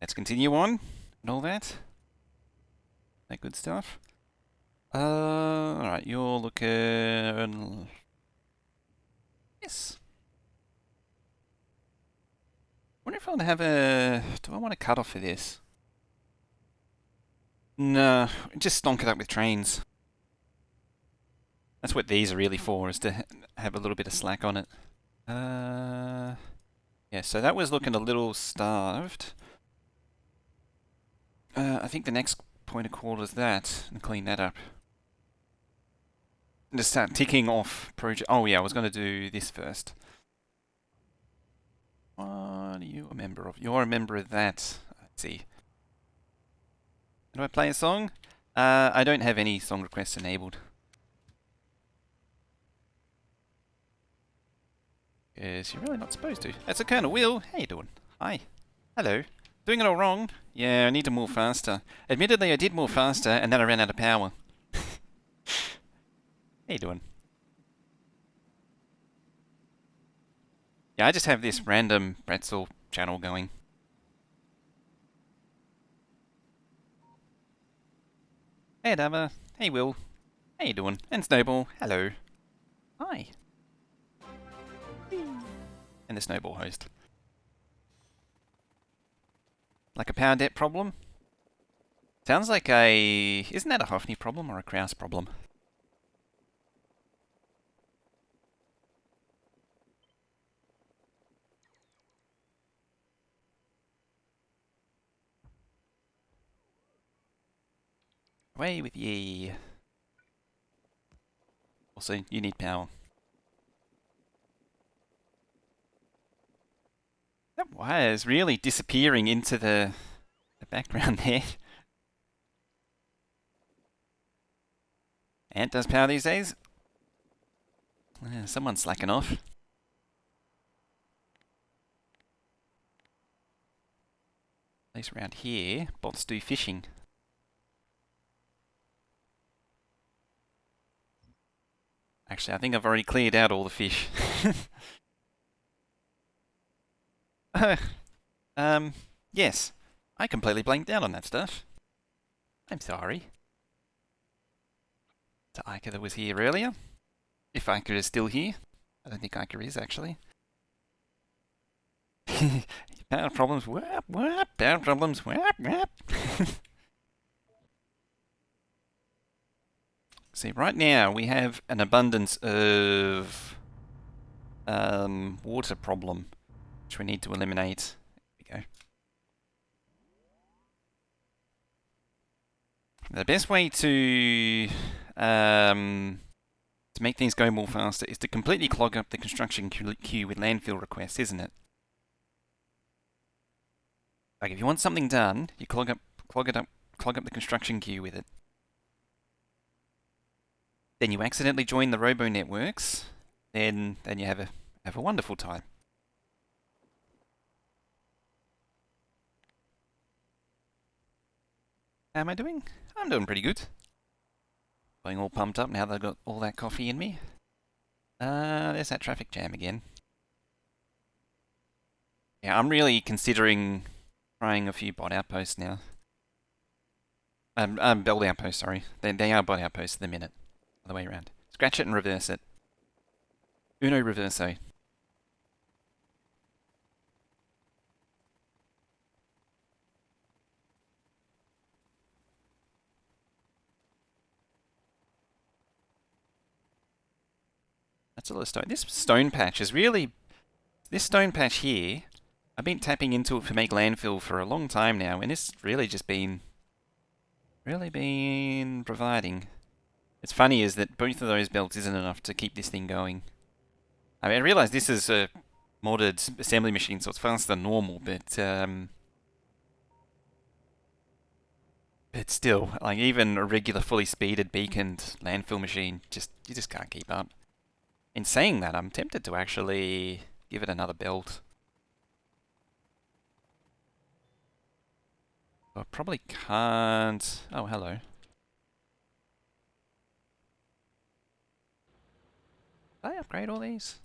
let's continue on and all that. That good stuff. Alright, you're looking... Yes. Wonder if I'll have a... Do I want to cut off for this? No, just stonk it up with trains. That's what these are really for, is to have a little bit of slack on it. Yeah, so that was looking a little starved. I think the next point of call is that, and clean that up. And just start ticking off project. Oh yeah, I was going to do this first. What are you a member of? You're a member of that. Let's see. Do I play a song? I don't have any song requests enabled. Yes, you're really not supposed to. That's a Colonel Will. How you doing? Hi. Hello. Doing it all wrong? Yeah, I need to move faster. Admittedly, I did move faster, and then I ran out of power. How you doing? Yeah, I just have this random pretzel channel going. Hey, Dava. Hey, Will. How you doing? And Snowball. Hello. Hi. And the Snowball host. Like a power debt problem? Sounds like a... Isn't that a Hoffney problem or a Kraus problem? Away with ye. Also, you need power. That wire's really disappearing into the background there. Ant does power these days? Someone's slacking off. Place around here, bots do fishing. Actually, I think I've already cleared out all the fish. Yes. I completely blanked out on that stuff. I'm sorry. To Ica that was here earlier. If Ica is still here. I don't think Ica is, actually. Power problems, whap, whap. Power problems, whap, whap. See, right now we have an abundance of water problem, which we need to eliminate. There we go. The best way to make things go more faster is to completely clog up the construction queue with landfill requests, isn't it? Like if you want something done, you clog up the construction queue with it. Then you accidentally join the robo networks, then you have a wonderful time. How am I doing? I'm doing pretty good. Feeling all pumped up now that I've got all that coffee in me. There's that traffic jam again. Yeah, I'm really considering trying a few bot outposts now. Build outposts, sorry. They are bot outposts at the minute. Other way around. Scratch it and reverse it. Uno reverso. That's a lot of stone. This stone patch is really... This stone patch here, I've been tapping into it to make landfill for a long time now, and it's really just been... Really been providing. It's funny is that both of those belts isn't enough to keep this thing going. I mean, I realise this is a modded assembly machine, so it's faster than normal, but still, like even a regular fully speeded beaconed landfill machine, you just can't keep up. In saying that, I'm tempted to actually give it another belt. I probably can't... Oh, hello. Did I upgrade all these?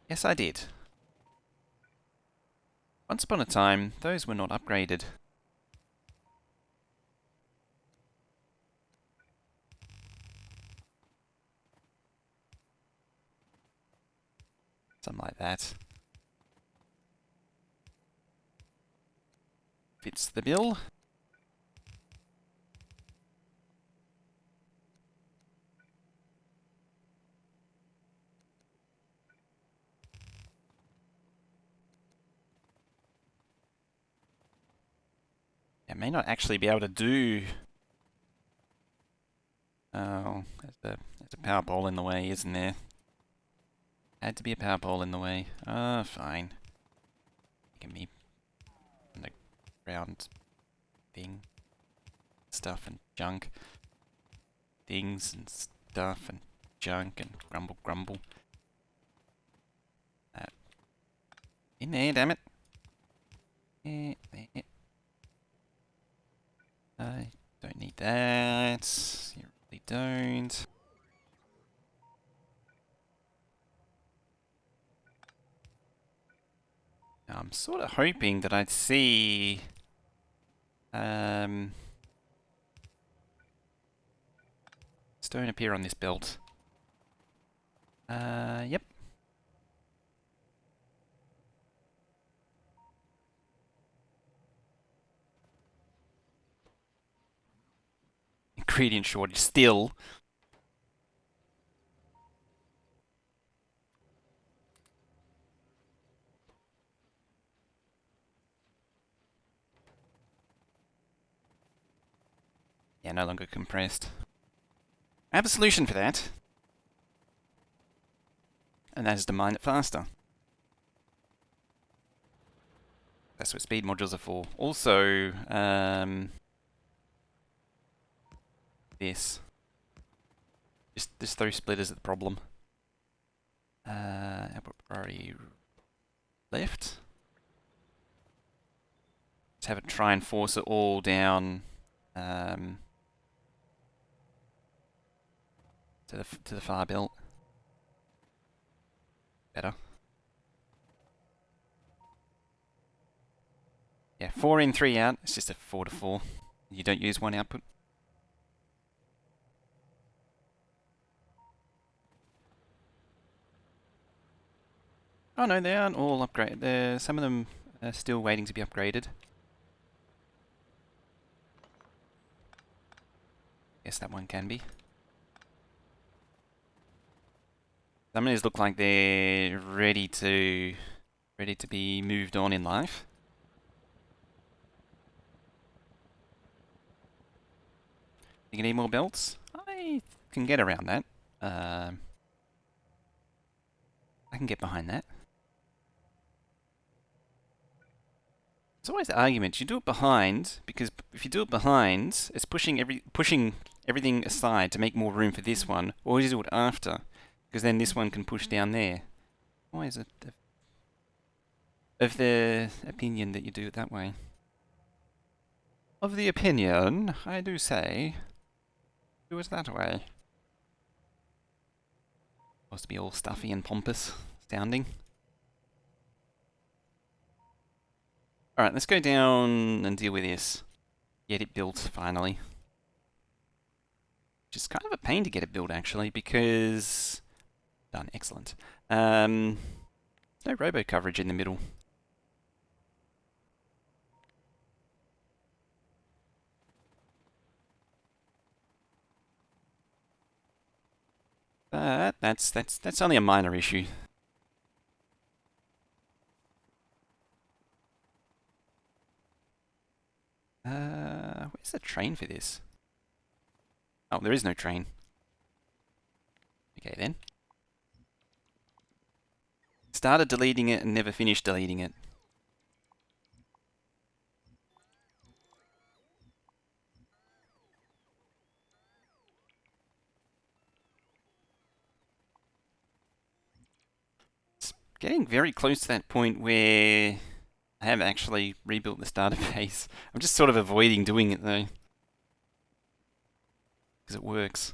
Yes, I did. Once upon a time, those were not upgraded. Something like that. Fits the bill. I may not actually be able to do... Oh, there's a power pole in the way, isn't there? Had to be a power pole in the way. Ah, fine. Give me underground thing. Stuff and junk. Things and stuff and junk and grumble grumble. In there, damn it. I don't need that. You really don't. Now, I'm sort of hoping that I'd see... stone appear on this belt. Yep. Ingredient shortage still. Yeah, no longer compressed. I have a solution for that. And that is to mine it faster. That's what speed modules are for. Also, this. Just those splitters are the problem. Output priority left. Let's have it try and force it all down to the far belt. Better. Yeah, 4 in, 3 out. It's just a 4 to 4. You don't use one output. Oh no, they aren't all upgraded. Some of them are still waiting to be upgraded. Guess that one can be. Some of these look like they're ready to be moved on in life. You need more belts? I can get around that. I can get behind that. It's always the argument. You do it behind, because if you do it behind, it's pushing everything aside to make more room for this one, or you do it after, because then this one can push down there. Why is it of the opinion that you do it that way? Of the opinion, I do say, do it that way. Supposed to be all stuffy and pompous sounding. Alright, let's go down and deal with this. Get it built, finally. Which is kind of a pain to get it built, actually, because... Done, excellent. No robo coverage in the middle. But that's only a minor issue. Where's the train for this? Oh, there is no train. Okay then. Started deleting it and never finished deleting it. It's getting very close to that point where I have actually rebuilt this database. I'm just sort of avoiding doing it though. Because it works.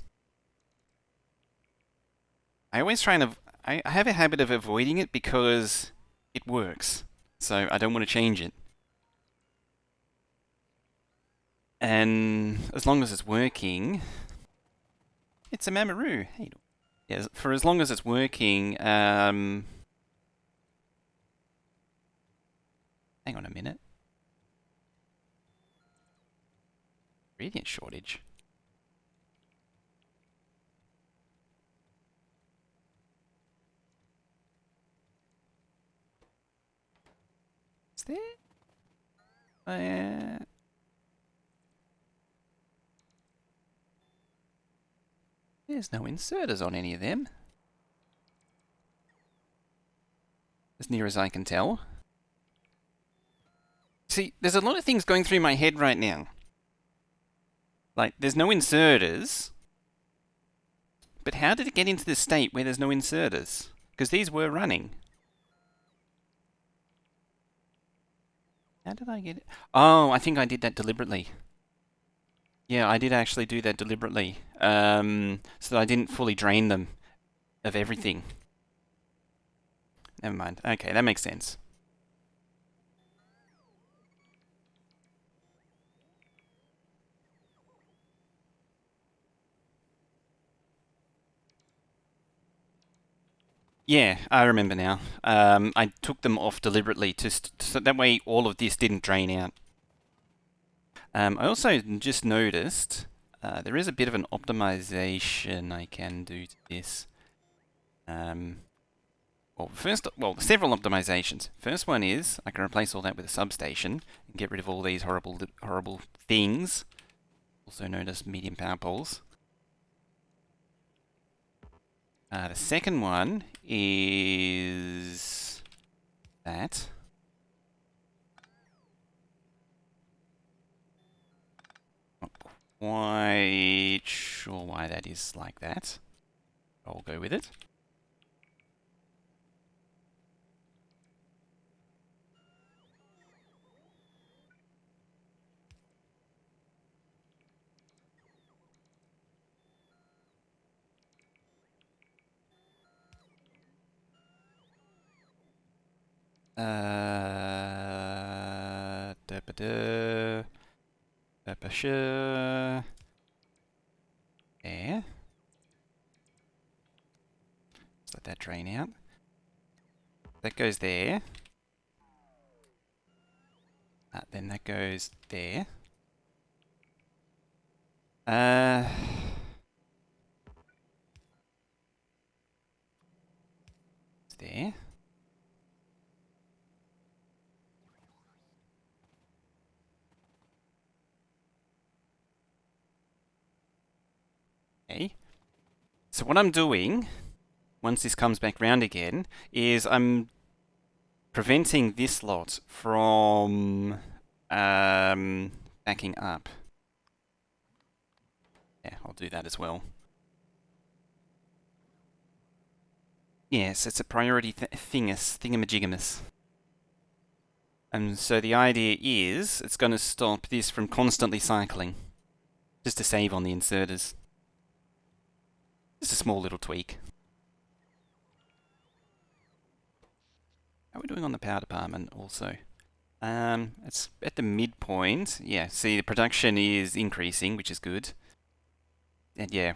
I always try and... I have a habit of avoiding it because it works. So I don't want to change it. And as long as it's working, it's a Mamaroo. Hey, yeah, for as long as it's working, hang on a minute. Ingredient shortage. Is there? There's no inserters on any of them. As near as I can tell. See, there's a lot of things going through my head right now. Like, there's no inserters. But how did it get into this state where there's no inserters? Because these were running. How did I get it? Oh, I think I did that deliberately. Yeah, I did actually do that deliberately. So that I didn't fully drain them of everything. Never mind. Okay, that makes sense. Yeah, I remember now. I took them off deliberately so that way all of this didn't drain out. I also just noticed there is a bit of an optimization I can do to this. Well, several optimizations. First one is I can replace all that with a substation and get rid of all these horrible things, also known as medium power poles. The second one is that. Not quite sure why that is like that. I'll go with it. Da-ba-da. Da-ba-sha. There. Just let that drain out. That goes there. Then that goes there. It's there. Okay. So what I'm doing, once this comes back round again, is I'm preventing this lot from backing up. Yeah, I'll do that as well. Yes, it's a priority thingamajigamus. And so the idea is it's going to stop this from constantly cycling, just to save on the inserters. Just a small little tweak. How are we doing on the power department also? It's at the midpoint. Yeah, see the production is increasing, which is good. And yeah,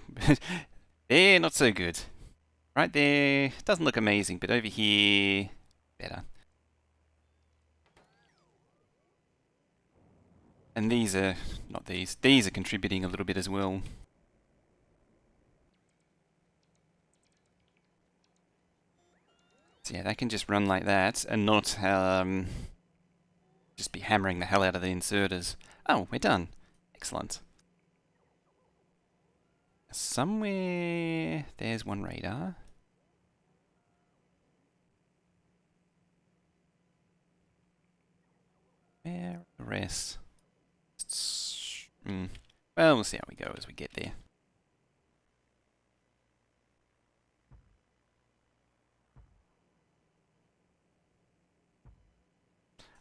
they're not so good. Right there, doesn't look amazing, but over here, better. And these are, not these are contributing a little bit as well. So yeah, that can just run like that and not just be hammering the hell out of the inserters. Oh, we're done. Excellent. Somewhere there's one radar. Where are the rest? Well, we'll see how we go as we get there.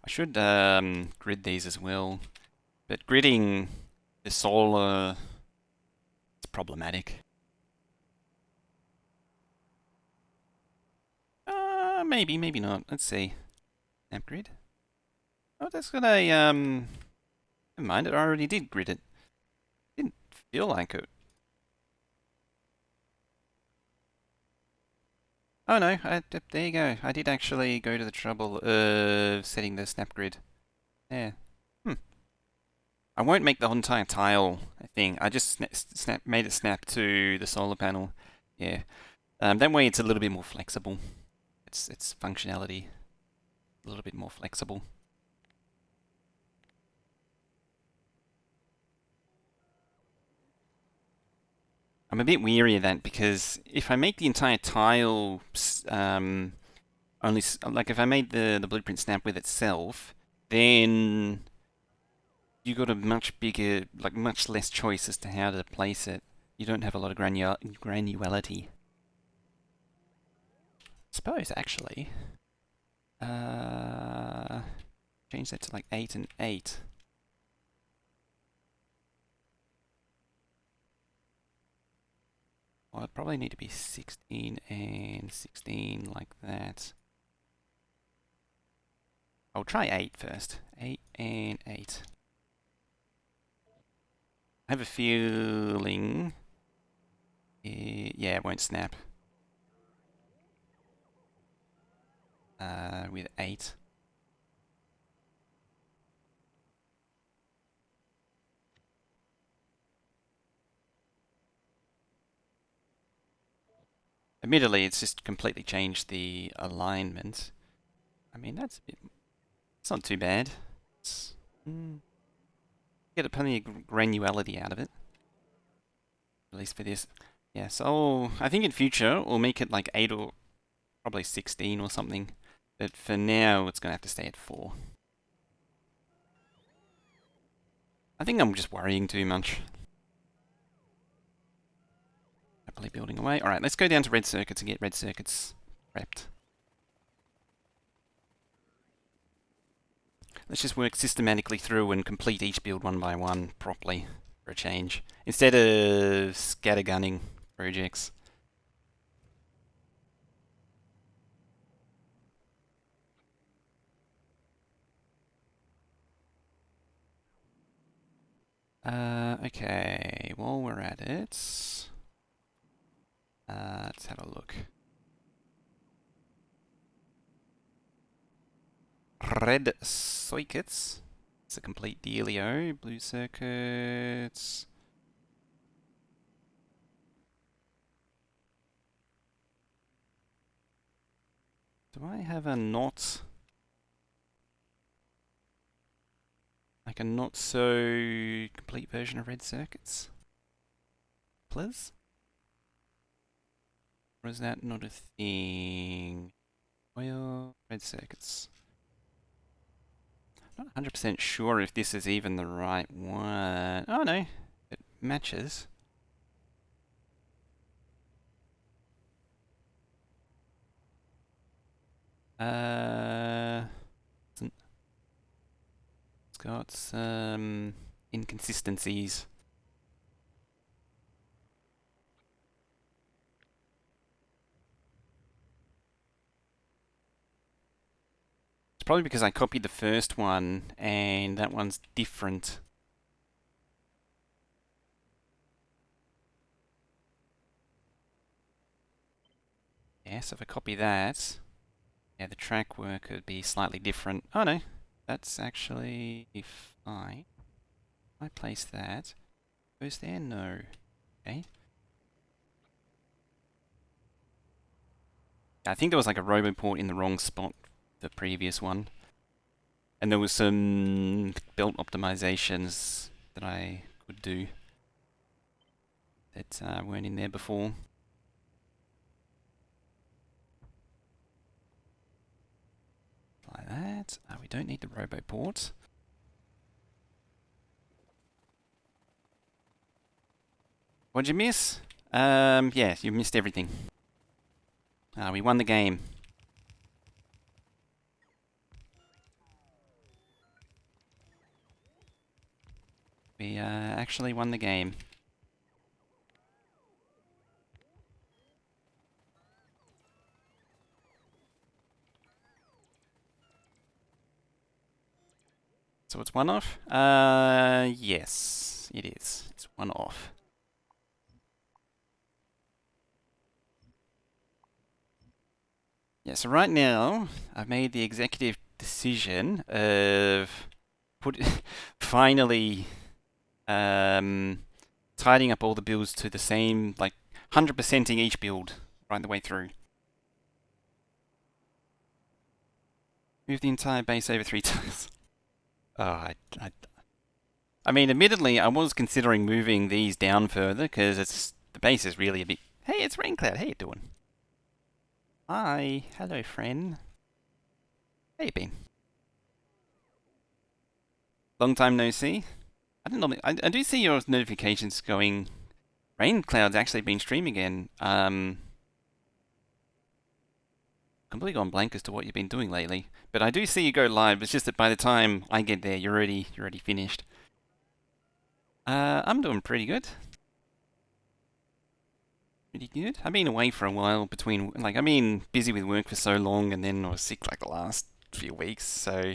I should grid these as well, but gridding the solar is problematic. Maybe, maybe not. Let's see. Snap grid. Oh, that's got a, never mind, it already did grid it. Didn't feel like it. Oh no, there you go. I did actually go to the trouble of setting the snap grid. Yeah. Hmm. I won't make the entire tile thing. I just made it snap to the solar panel. Yeah. That way it's a little bit more flexible. Its functionality a little bit more flexible. I'm a bit weary of that because if I make the entire tile like if I made the blueprint snap with itself, then you got a much bigger, like much less choice as to how to place it. You don't have a lot of granularity. Suppose actually, uh, change that to like 8 and 8. Well, it'd probably need to be 16 and 16 like that. I'll try 8 first. 8 and 8. I have a feeling... yeah, it won't snap. With 8. Admittedly, it's just completely changed the alignment. I mean, that's a bit... It's not too bad. It's, get plenty of granularity out of it. At least for this. Yeah, so I think in future we'll make it like 8 or probably 16 or something. But for now, it's going to have to stay at 4. I think I'm just worrying too much. Happily building away. Alright, let's go down to red circuits and get red circuits prepped. Let's just work systematically through and complete each build one by one properly for a change. Instead of scattergunning projects. Okay, while we're at it, let's have a look. Red circuits. It's a complete dealio. Blue circuits. Do I have a not... like a not so complete version of red circuits? Please? Or is that not a thing? Oil, red circuits. Not 100% sure if this is even the right one. Oh no, it matches. It's got some inconsistencies. It's probably because I copied the first one and that one's different. Yeah, so if I copy that, yeah, the track work would be slightly different. Oh no, that's actually fine. I place that. Goes there? No. Okay. I think there was like a roboport in the wrong spot, the previous one. And there was some belt optimizations that I could do that weren't in there before. Like that. We don't need the roboport. What'd you miss? Yeah, you missed everything. We won the game. We actually won the game. So it's one off? Yes, it is. It's one off. Yeah, so right now, I've made the executive decision of finally tidying up all the builds to the same, like 100%ing each build right the way through. Move the entire base over 3 times. Oh, I mean, admittedly, I was considering moving these down further because the base is really a bit. Hey, it's Raincloud. How you doing? Hi, hello, friend. How you been? Long time no see. I don't know. I do see your notifications going. Raincloud's actually been streaming again. Completely gone blank as to what you've been doing lately. But I do see you go live. It's just that by the time I get there, you're already finished. I'm doing pretty good. Pretty good. I've been away for a while between, like, I've been busy with work for so long, and then I was sick like the last few weeks. So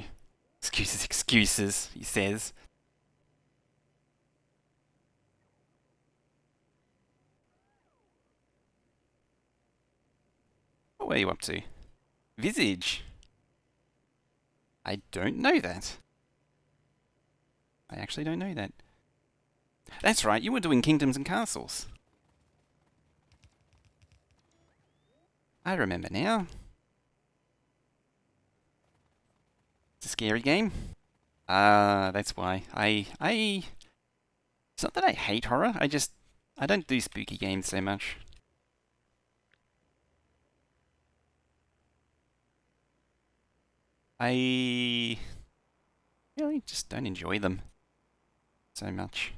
excuses, excuses. He says. What were you up to? Visage. I don't know that. I actually don't know that. That's right. You were doing kingdoms and castles. I remember now. It's a scary game. Ah, that's why. It's not that I hate horror, I don't do spooky games so much. I really just don't enjoy them so much.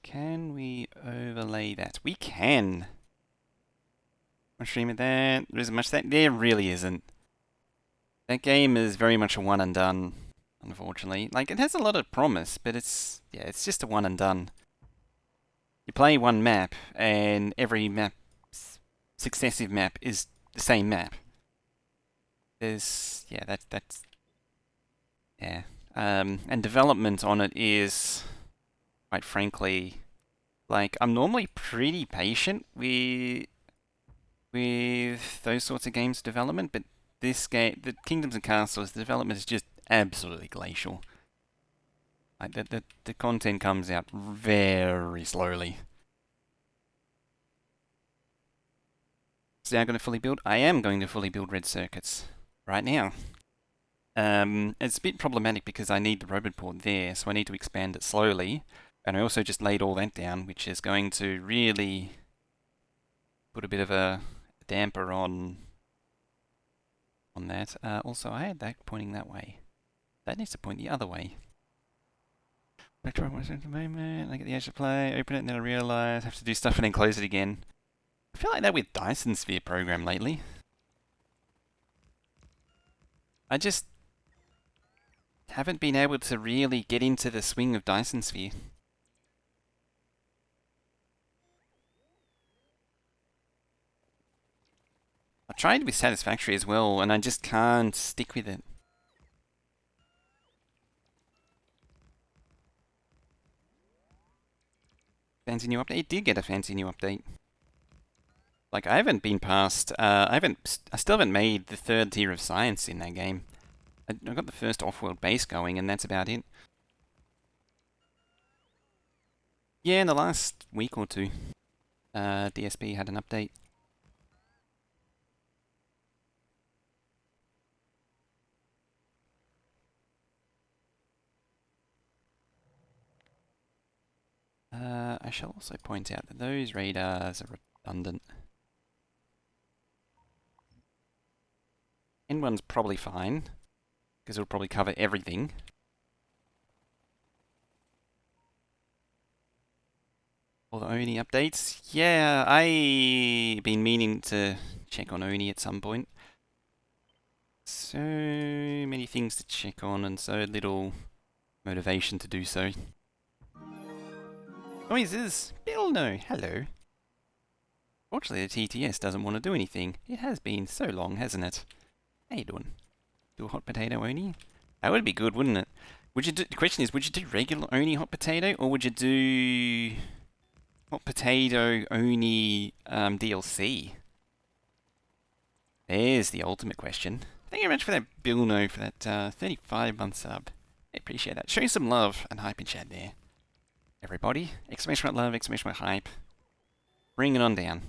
Can we overlay that? We can. Much stream of that. There isn't much that. There really isn't. That game is very much a one and done, unfortunately. Like, it has a lot of promise, but it's just a one and done. You play one map, and every successive map is the same map. That's yeah. And development on it is, quite frankly, like, I'm normally pretty patient with those sorts of games development, but this game, the Kingdoms and Castles, the development is just absolutely glacial. Like, the content comes out very slowly. So now I'm going to fully build. I am going to fully build red circuits right now. It's a bit problematic because I need the robot port there, so I need to expand it slowly. And I also just laid all that down, which is going to really put a bit of a damper on that. Also, I had that pointing that way. That needs to point the other way. I try one at the moment. I get the edge to play, open it, and then I realise I have to do stuff and then close it again. I feel like that with Dyson Sphere program lately. I just haven't been able to really get into the swing of Dyson Sphere. I tried with Satisfactory as well, and I just can't stick with it. Fancy new update? It did get a fancy new update. Like, I haven't been past, I still haven't made the third tier of science in that game. I got the first off-world base going, and that's about it. Yeah, in the last week or two, DSP had an update. I shall also point out that those radars are redundant. N1's probably fine, because it'll probably cover everything. All the Oni updates? Yeah, I've been meaning to check on Oni at some point. So many things to check on and so little motivation to do so. Noises! Bill, no, hello. Fortunately, the TTS doesn't want to do anything. It has been so long, hasn't it? How you doing? Do a hot potato oni? That would be good, wouldn't it? Would you do, the question is, would you do regular oni hot potato, or would you do hot potato oni DLC? There's the ultimate question. Thank you very much for that, Bill No, for that 35-month sub. I appreciate that. Show some love and hype in chat there. Everybody, exclamation mark love, exclamation mark hype. Bring it on down.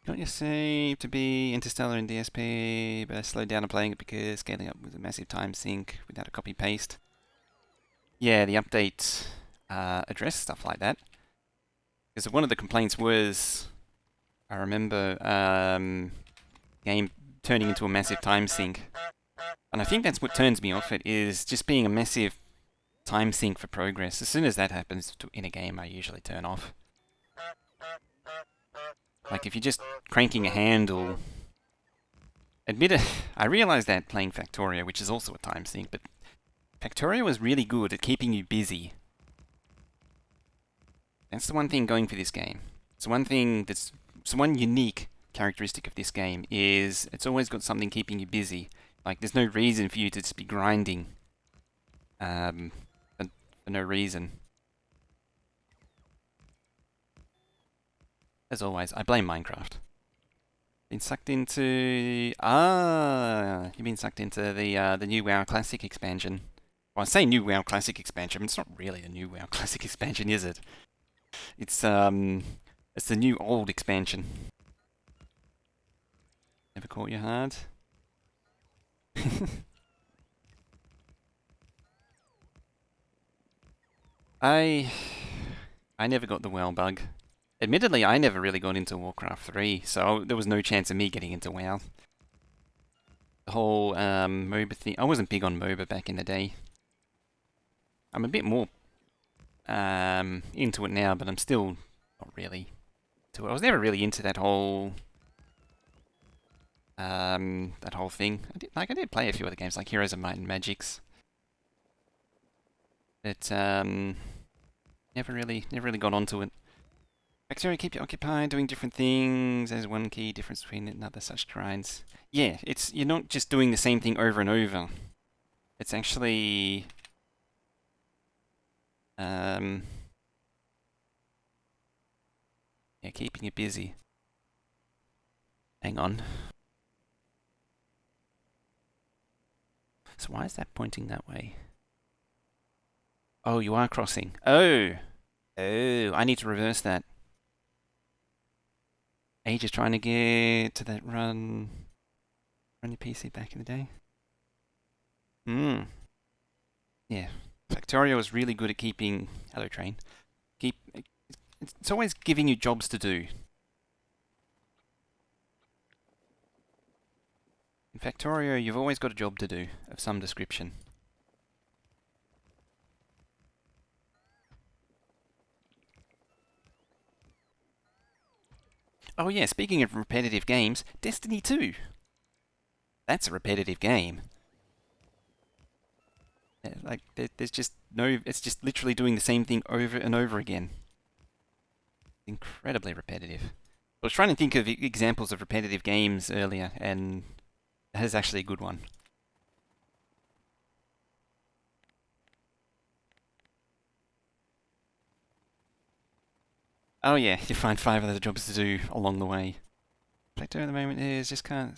Got your save to be Interstellar and DSP, but I slowed down on playing it because scaling up was a massive time sink without a copy paste. Yeah, the update addressed stuff like that. Because one of the complaints was, I remember, game turning into a massive time sink. And I think that's what turns me off it, is just being a massive time sink for progress. As soon as that happens in a game, I usually turn off. Like, if you're just cranking a handle... Admit it, I realized that playing Factorio, which is also a time sink, but Factorio was really good at keeping you busy. That's the one thing going for this game. It's one thing that's... It's one unique characteristic of this game, is it's always got something keeping you busy. Like, there's no reason for you to just be grinding. For no reason. As always, I blame Minecraft. Been sucked into... you've been sucked into the new WoW Classic expansion. Well, I say new WoW Classic expansion, but it's not really a new WoW Classic expansion, is it? It's the new old expansion. Never caught you hard? I never got the WoW bug. Admittedly, I never really got into Warcraft 3, so there was no chance of me getting into WoW. The whole MOBA thing, I wasn't big on MOBA back in the day. I'm a bit more into it now, but I'm still not really into it. I was never really into that whole thing. I did play a few other games like Heroes of Might and Magics, but never really got onto it. Factorio keep you occupied doing different things. There's one key difference between it and other such grinds. Yeah, you're not just doing the same thing over and over. It's actually yeah, keeping you busy. Hang on. So why is that pointing that way? Oh, you are crossing. Oh! Oh, I need to reverse that. Age is trying to get to that run your PC back in the day. Yeah. Factorio is really good at keeping... Hello, train. It's always giving you jobs to do. In Factorio, you've always got a job to do, of some description. Oh yeah, speaking of repetitive games, Destiny 2. That's a repetitive game. Like, there's just no... It's just literally doing the same thing over and over again. Incredibly repetitive. I was trying to think of examples of repetitive games earlier, and that is actually a good one. Oh yeah, you find 5 other jobs to do along the way. Plateau at the moment is just can't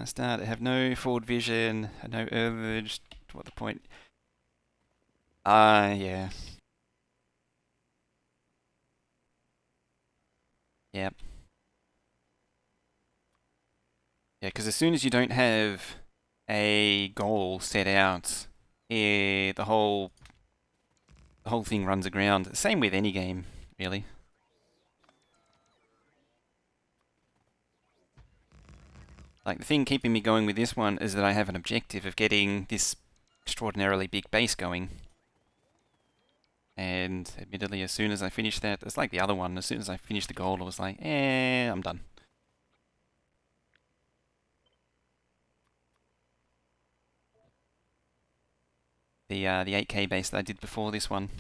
start. I have no forward vision, no urge. What the point? Yeah. Yep. Yeah, because as soon as you don't have a goal set out, the whole thing runs aground. Same with any game, really. Like, the thing keeping me going with this one is that I have an objective of getting this extraordinarily big base going. And admittedly, as soon as I finished that, it's like the other one, as soon as I finished the goal, I was like, I'm done. the 8K base that I did before this one.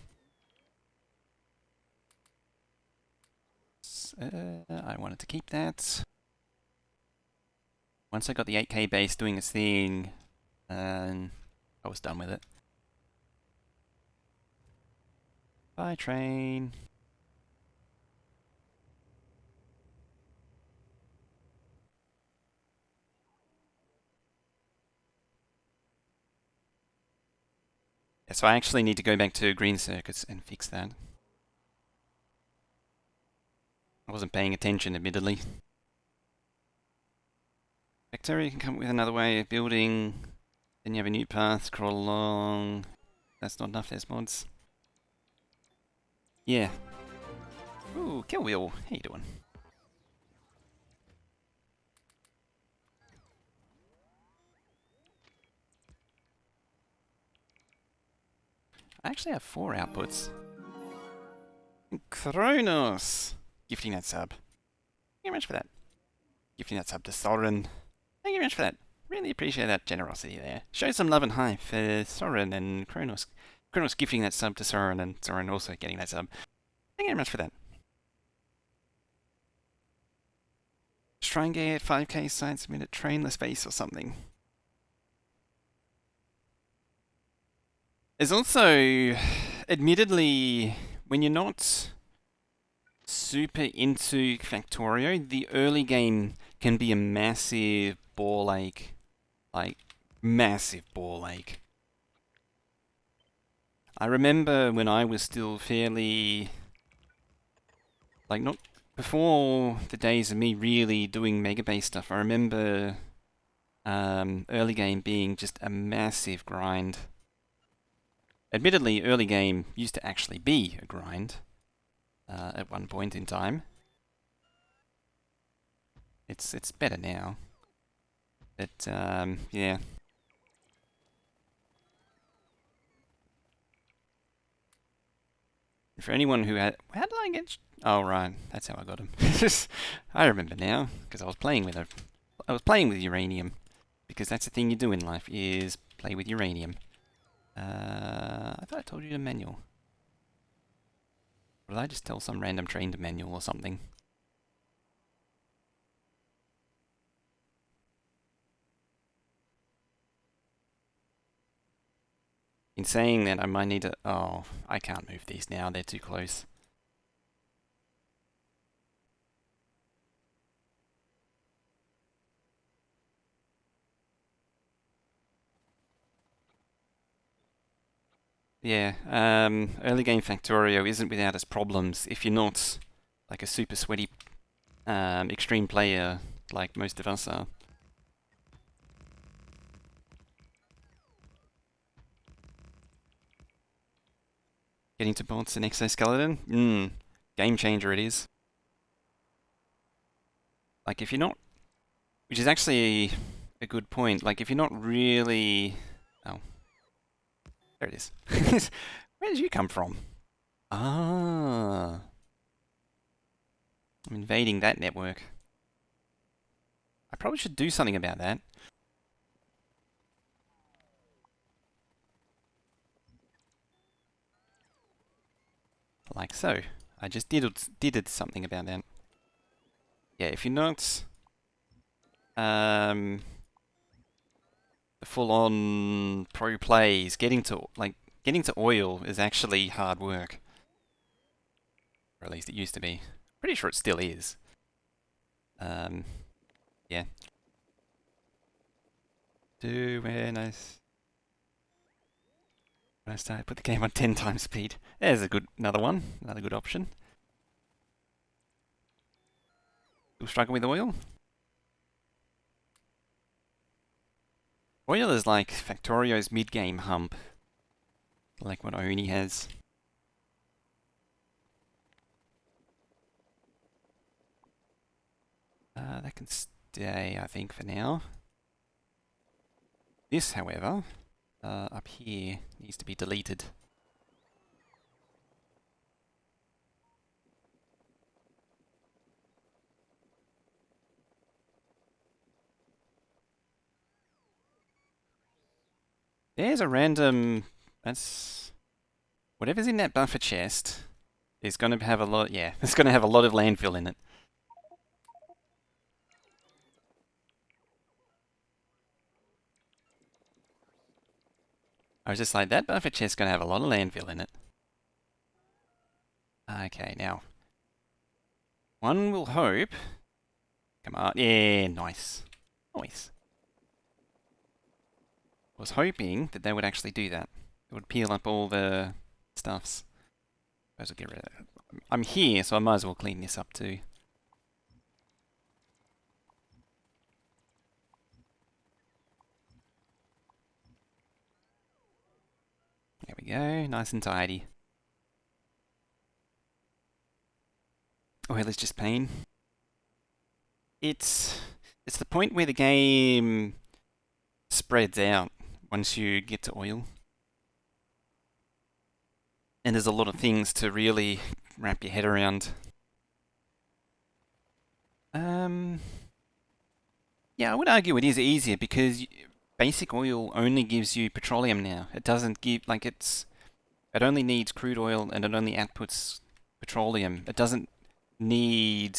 I wanted to keep that. Once I got the 8K base doing its thing, I was done with it. Bye, train. Yeah, so I actually need to go back to green circuits and fix that. I wasn't paying attention, admittedly. Factorio can come up with another way of building. Then you have a new path, scroll along. That's not enough, there's mods. Yeah. Ooh, Kill Wheel. How you doing? I actually have 4 outputs. Kronos! Gifting that sub. Thank you very much for that. Gifting that sub to Soren. Thank you very much for that. Really appreciate that generosity there. Show some love and hype for Soren and Kronos. Kronos gifting that sub to Soren and Soren also getting that sub. Thank you very much for that. Just try and get 5K sites a minute trainless base or something. There's also, admittedly, when you're not super into Factorio, the early game can be a massive ball ache. Like, massive ball ache. I remember when I was still fairly, like, not before the days of me really doing Megabase stuff, I remember early game being just a massive grind. Admittedly, early game used to actually be a grind at one point in time. It's better now. But, yeah. For anyone who had... How did I get... Oh, right. That's how I got him. I remember now, because I was playing with her. I was playing with uranium. Because that's the thing you do in life, is play with uranium. I thought I told you to manual. Or did I just tell some random train to manual or something? In saying that, I might need to... Oh, I can't move these now. They're too close. Yeah, early game Factorio isn't without its problems if you're not like a super sweaty extreme player like most of us are. Getting to bots and exoskeleton? Game changer it is. Like if you're not, which is actually a good point, like if you're not really, oh, there it is. Where did you come from? Ah, I'm invading that network. I probably should do something about that. Like so. I just did something about that. Yeah, if you're not the full-on pro plays, getting to oil is actually hard work. Or at least it used to be. Pretty sure it still is. Yeah. When I start, put the game on 10 times speed. There's another good option. Still struggling with oil? Oil is like Factorio's mid-game hump. Like what Oni has. That can stay, I think, for now. This, however, up here, needs to be deleted. There's a random That's whatever's in that buffer chest is going to have a lot. Yeah, it's going to have a lot of landfill in it. I was just like, that buffer chest's going to have a lot of landfill in it. Okay, now one will hope. Come on, yeah, nice, nice. I was hoping that they would actually do that. It would peel up all the stuffs. I suppose I'll get rid of it. I'm here, so I might as well clean this up too. There we go, nice and tidy. Oil is just pain. It's the point where the game spreads out once you get to oil. And there's a lot of things to really wrap your head around. Yeah, I would argue it is easier because basic oil only gives you petroleum now. It doesn't give, like, it only needs crude oil and it only outputs petroleum. It doesn't need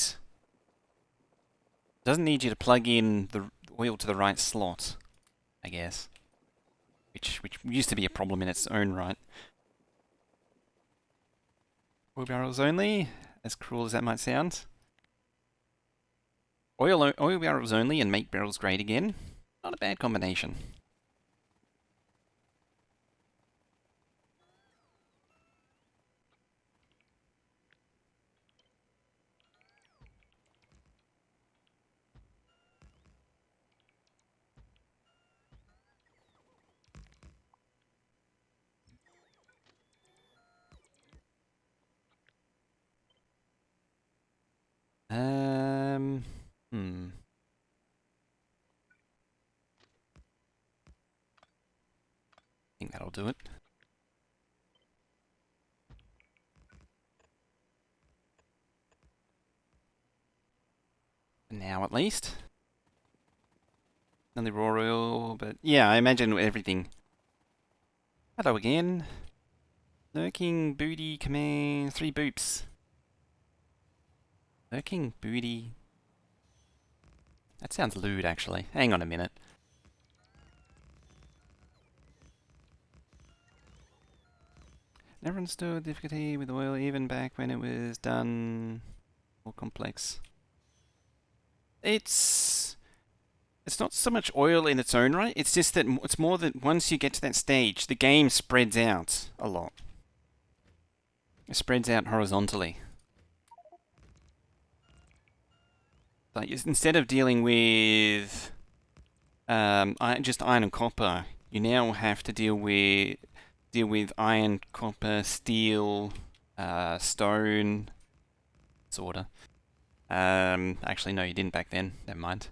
you to plug in the oil to the right slot, I guess. Which used to be a problem in its own right. Oil barrels only, as cruel as that might sound. Oil barrels only and make barrels great again. Not a bad combination. Hmm. I think that'll do it. For now, at least. Only raw oil, but yeah, I imagine everything. Hello again. Lurking booty command 3 boops. Lurking booty. That sounds lewd, actually. Hang on a minute. Never understood difficulty with oil, even back when it was done more complex. It's not so much oil in its own right. It's just that it's more that once you get to that stage, the game spreads out a lot. It spreads out horizontally. Like instead of dealing with just iron and copper, you now have to deal with iron, copper, steel, stone, sorta. Actually, no, you didn't back then. Never mind.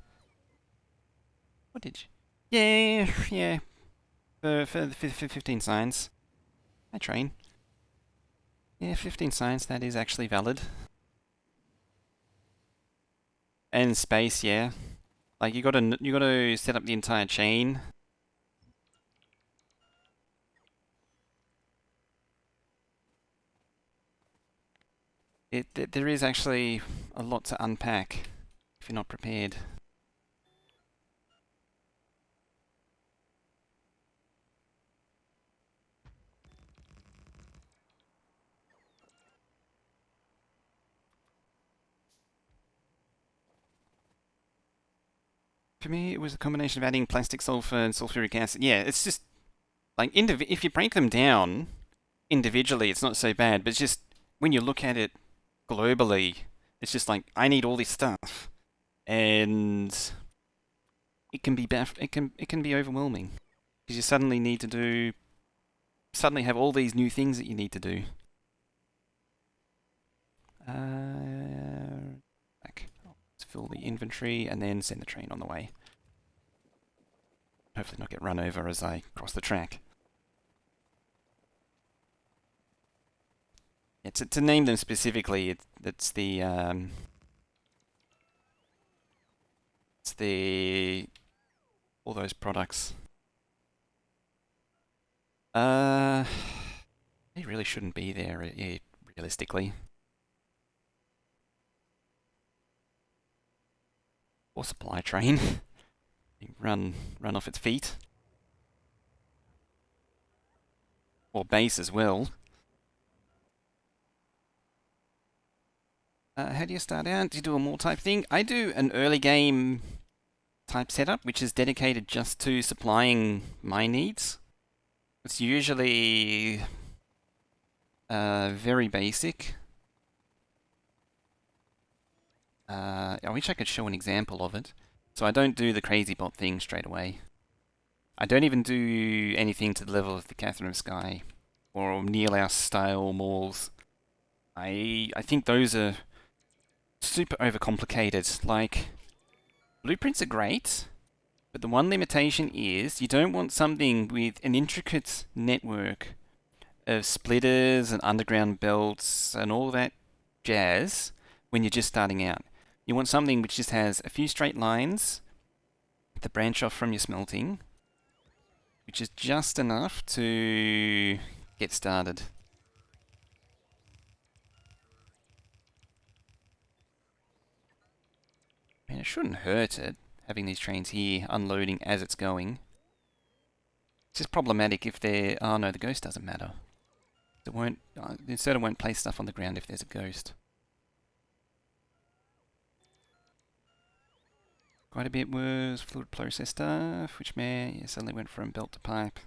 What did you? Yeah, yeah. For 15 signs. I train. Yeah, 15 signs, that is actually valid. And space, yeah. Like you gotta set up the entire chain. There is actually a lot to unpack if you're not prepared. For me, it was a combination of adding plastic sulfur and sulfuric acid. Yeah, it's just like if you break them down individually, it's not so bad. But it's just when you look at it globally, it's just like I need all this stuff, and it can be it can be overwhelming because you suddenly have all these new things that you need to do. Back. Let's fill the inventory and then send the train on the way. Hopefully not get run over as I cross the track. Yeah, to name them specifically, it's all those products. Uh, they really shouldn't be there, realistically. Or supply train. run off its feet. Or base as well. How do you start out? Do you do a more type thing? I do an early game type setup, which is dedicated just to supplying my needs. It's usually very basic. I wish I could show an example of it. So I don't do the crazy bot thing straight away. I don't even do anything to the level of the Catherine Sky or Neil style malls. I think those are super overcomplicated. Like, blueprints are great, but the one limitation is you don't want something with an intricate network of splitters and underground belts and all that jazz when you're just starting out. You want something which just has a few straight lines that branch off from your smelting, which is just enough to get started. I mean, it shouldn't hurt it, having these trains here unloading as it's going. It's just problematic if they're... Oh no, the ghost doesn't matter. It won't... the inserter won't place stuff on the ground if there's a ghost. Quite a bit was fluid process stuff, which suddenly went from belt to pipe.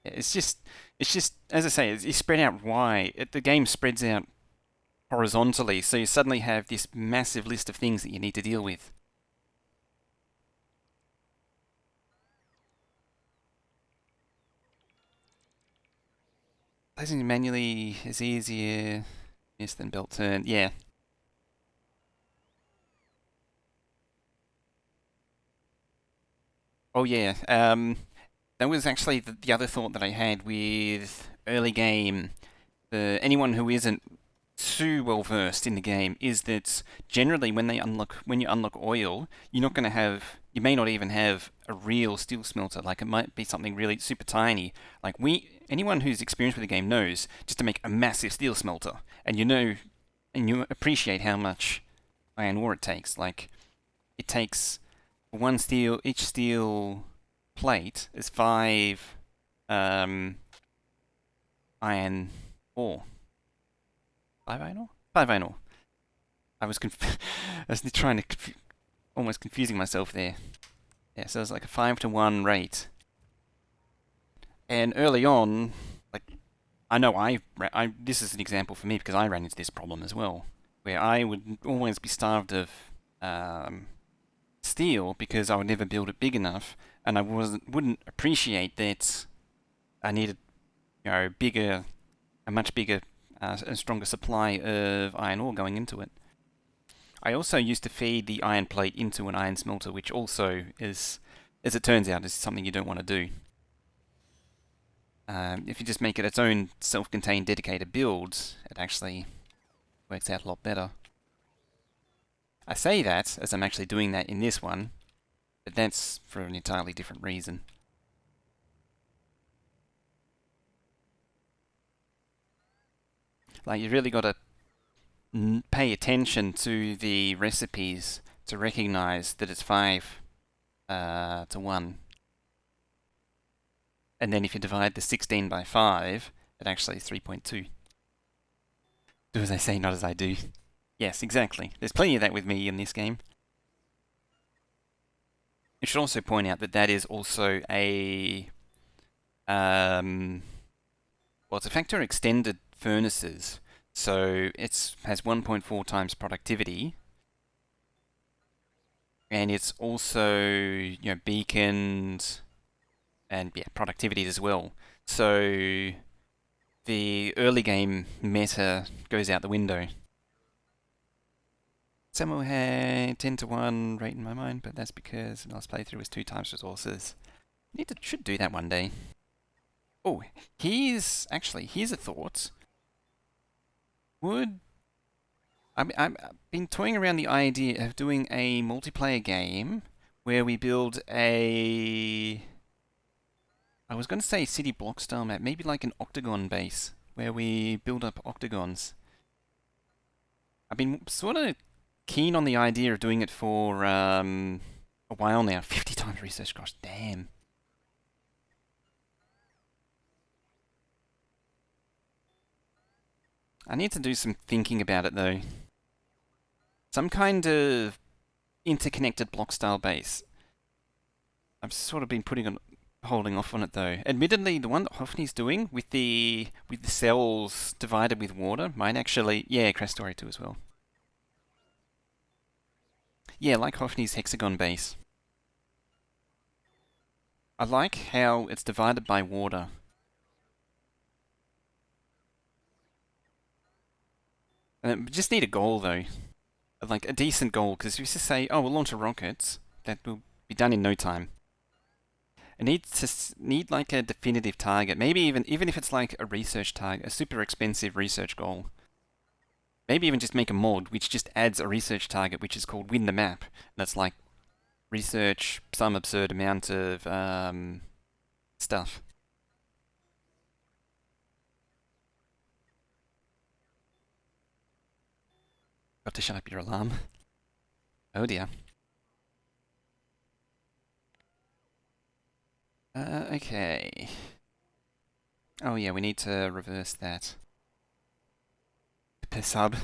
Yeah, it's just, as I say, it's spread out wide. The game spreads out horizontally, so you suddenly have this massive list of things that you need to deal with. Placing it manually is easier than belt turn. Yeah. Oh yeah. That was actually the other thought that I had with early game. Anyone who isn't too well versed in the game is that generally when you unlock oil, you're not going to have, you may not even have a real steel smelter. Like it might be something really super tiny. Like anyone who's experienced with the game knows just to make a massive steel smelter, and and you appreciate how much iron ore it takes. Like it takes each steel plate is 5 iron ore. 5 iron ore? 5 iron ore. I was I was trying to almost confusing myself there. Yeah, so it's like a 5-to-1 rate. And early on, like I know this is an example for me because I ran into this problem as well, where I would always be starved of steel because I would never build it big enough, and I wouldn't appreciate that I needed, a much bigger, and stronger supply of iron ore going into it. I also used to feed the iron plate into an iron smelter, which also is, as it turns out, is something you don't want to do. If you just make it its own self-contained dedicated build, it actually works out a lot better. I say that as I'm actually doing that in this one, but that's for an entirely different reason. Like, you really got to pay attention to the recipes to recognize that it's 5 to 1. And then if you divide the 16 by 5, it actually is 3.2. Do as I say, not as I do. Yes, exactly. There's plenty of that with me in this game. I should also point out that that is also a... well, it's a Factorio extended furnaces, so it has 1.4 times productivity, and it's also beaconed, and yeah, productivity as well. So the early game meta goes out the window. Samuel had 10-to-1 rate in my mind, but that's because the last playthrough was 2 times resources. Should do that one day. Oh, here's a thought. I've been toying around the idea of doing a multiplayer game where we build a... I was going to say city block style map, maybe like an octagon base, where we build up octagons. I've been sort of keen on the idea of doing it for a while now. 50 times research cost, damn. I need to do some thinking about it though. Some kind of interconnected block style base. I've sort of been holding off on it though. Admittedly, the one that Hoffney's doing with the cells divided with water might actually, yeah, Crash Story 2 as well. Yeah, like Hoffney's hexagon base. I like how it's divided by water. We just need a goal though, like a decent goal, because if you just say, "Oh, we'll launch rockets," that will be done in no time. It needs to need like a definitive target. Maybe even if it's like a research target, a super expensive research goal. Maybe even just make a mod which just adds a research target, which is called win the map. That's like research some absurd amount of stuff. Got to shut up your alarm. Oh dear. Okay. Oh yeah, we need to reverse that. Per sub.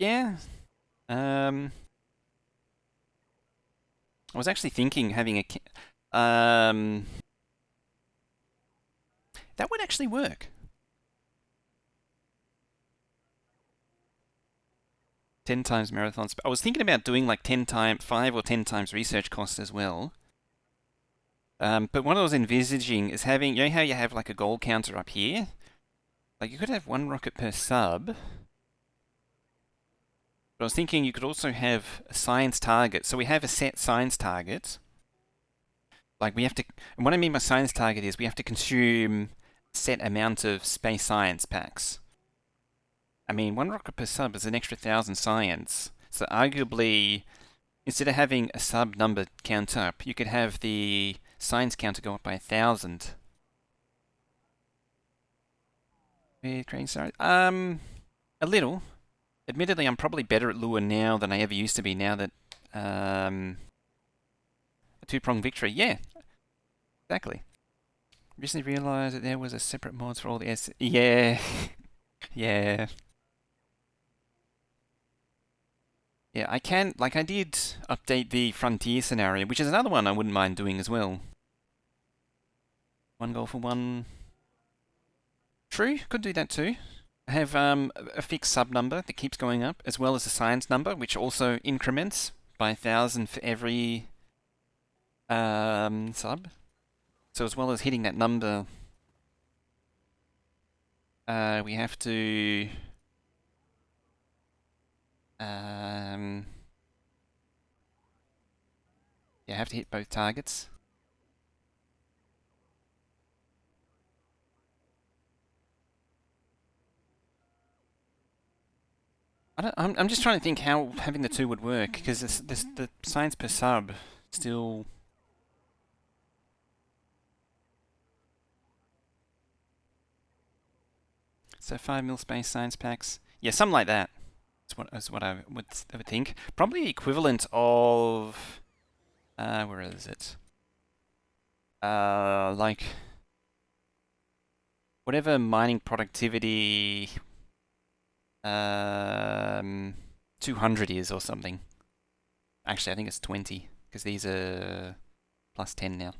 Yeah. I was actually thinking having that would actually work. 10 times marathons. I was thinking about doing like 10 times, 5 or 10 times research costs as well. But what I was envisaging is having, you know how you have like a goal counter up here? Like you could have one rocket per sub. But I was thinking you could also have a science target. So we have a set science target. Like we have to, and what I mean by science target is we have to consume set amount of space science packs. I mean, one rocket per sub is an extra 1,000 science. So arguably, instead of having a sub number count up, you could have the science counter go up by 1,000. A little. Admittedly, I'm probably better at lure now than I ever used to be. Now that a two-pronged victory, yeah, exactly. Recently realised that there was a separate mods for all the Yeah, yeah. Yeah, I can, like I did update the Frontier scenario, which is another one I wouldn't mind doing as well. One goal for one. True, could do that too. I have a fixed sub number that keeps going up, as well as a science number, which also increments by 1,000 for every sub. So as well as hitting that number, we have to yeah, have to hit both targets. I'm just trying to think how having the two would work, because the science per sub still. So 5 mil space science packs. Yeah, something like that. That's what I would think. Probably equivalent of where is it? Like whatever mining productivity 200 is or something. Actually, I think it's 20 because these are plus 10 now.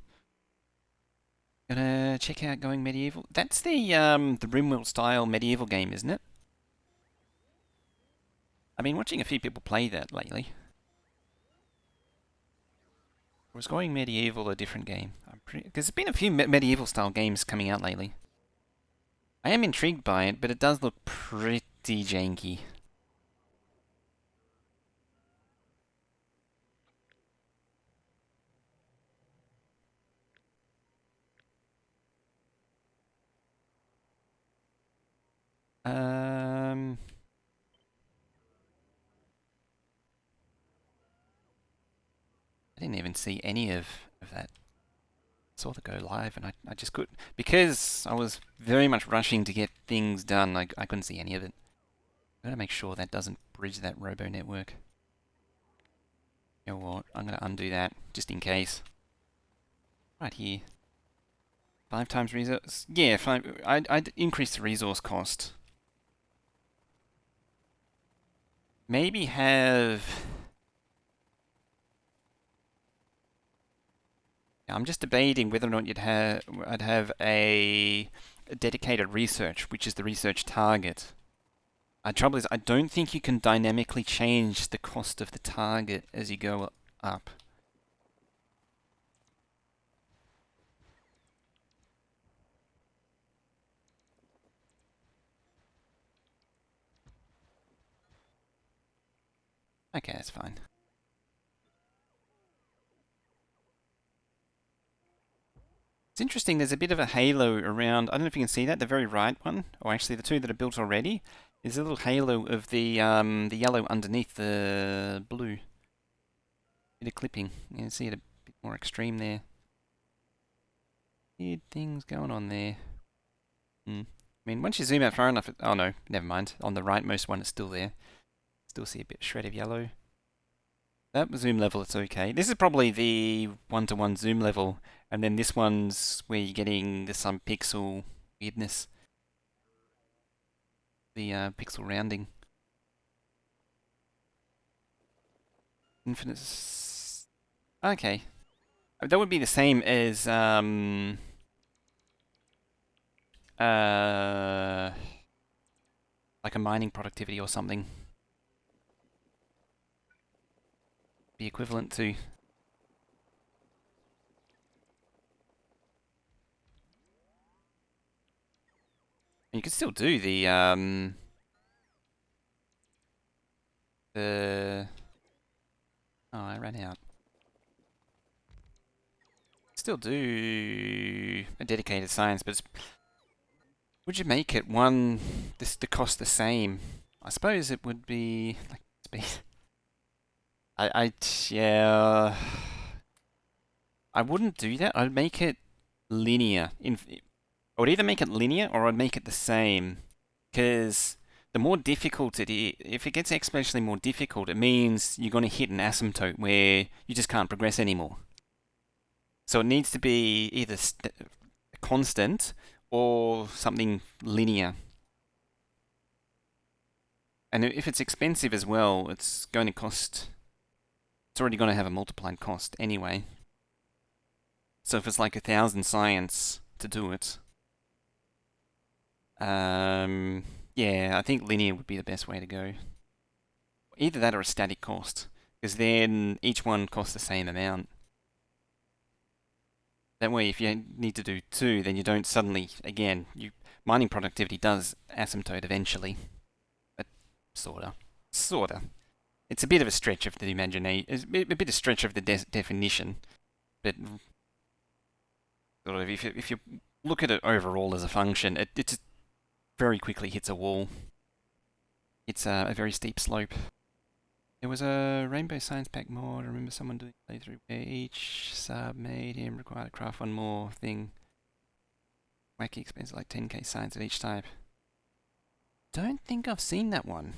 Gonna check out Going Medieval. That's the Rimworld style medieval game, isn't it? I've been watching a few people play that lately. Or was Going Medieval a different game? Because there's been a few medieval style games coming out lately. I am intrigued by it, but it does look pretty janky. Um, I didn't even see any of that. Saw the go live and I just couldn't, because I was very much rushing to get things done, I couldn't see any of it. Gotta make sure that doesn't bridge that robo network. You know what, I'm gonna undo that, just in case. Right here. 5 times resource, yeah, I'd increase the resource cost. Maybe have... I'm just debating whether or not I'd have a dedicated research, which is the research target. The trouble is, I don't think you can dynamically change the cost of the target as you go up. Okay, that's fine. It's interesting, there's a bit of a halo around, I don't know if you can see that, the very right one, or actually the two that are built already. There's a little halo of the yellow underneath the blue. Bit of clipping. You can see it a bit more extreme there. Weird things going on there. I mean, once you zoom out far enough, oh no, never mind. On the rightmost one, it's still there. Still see a bit shred of yellow. That zoom level, it's okay. This is probably the one-to-one zoom level, and then this one's where you're getting the some pixel weirdness. The pixel rounding. Infinite. Okay. That would be the same as like a mining productivity or something. Be equivalent to. You could still do the oh, I ran out. Still do a dedicated science, but would you make it the cost the same? I suppose it would be like space. Yeah. I wouldn't do that. I'd make it linear. I would either make it linear or I'd make it the same. Because the more difficult it is, if it gets exponentially more difficult, it means you're going to hit an asymptote where you just can't progress anymore. So it needs to be either constant or something linear. And if it's expensive as well, it's going to cost... It's already going to have a multiplied cost anyway. So if it's like 1,000 science to do it, yeah, I think linear would be the best way to go. Either that or a static cost, because then each one costs the same amount. That way, if you need to do 2, then you don't suddenly, again, mining productivity does asymptote eventually. But sorta. Sorta. It's a bit of a stretch of the imagination, it's a bit of a stretch of the definition, but sort of if you look at it overall as a function, it just very quickly hits a wall. It's a very steep slope. There was a Rainbow Science Pack mod. I remember someone doing a playthrough where each sub made him require to craft one more thing. Wacky expensive, like 10k science at each type. Don't think I've seen that one.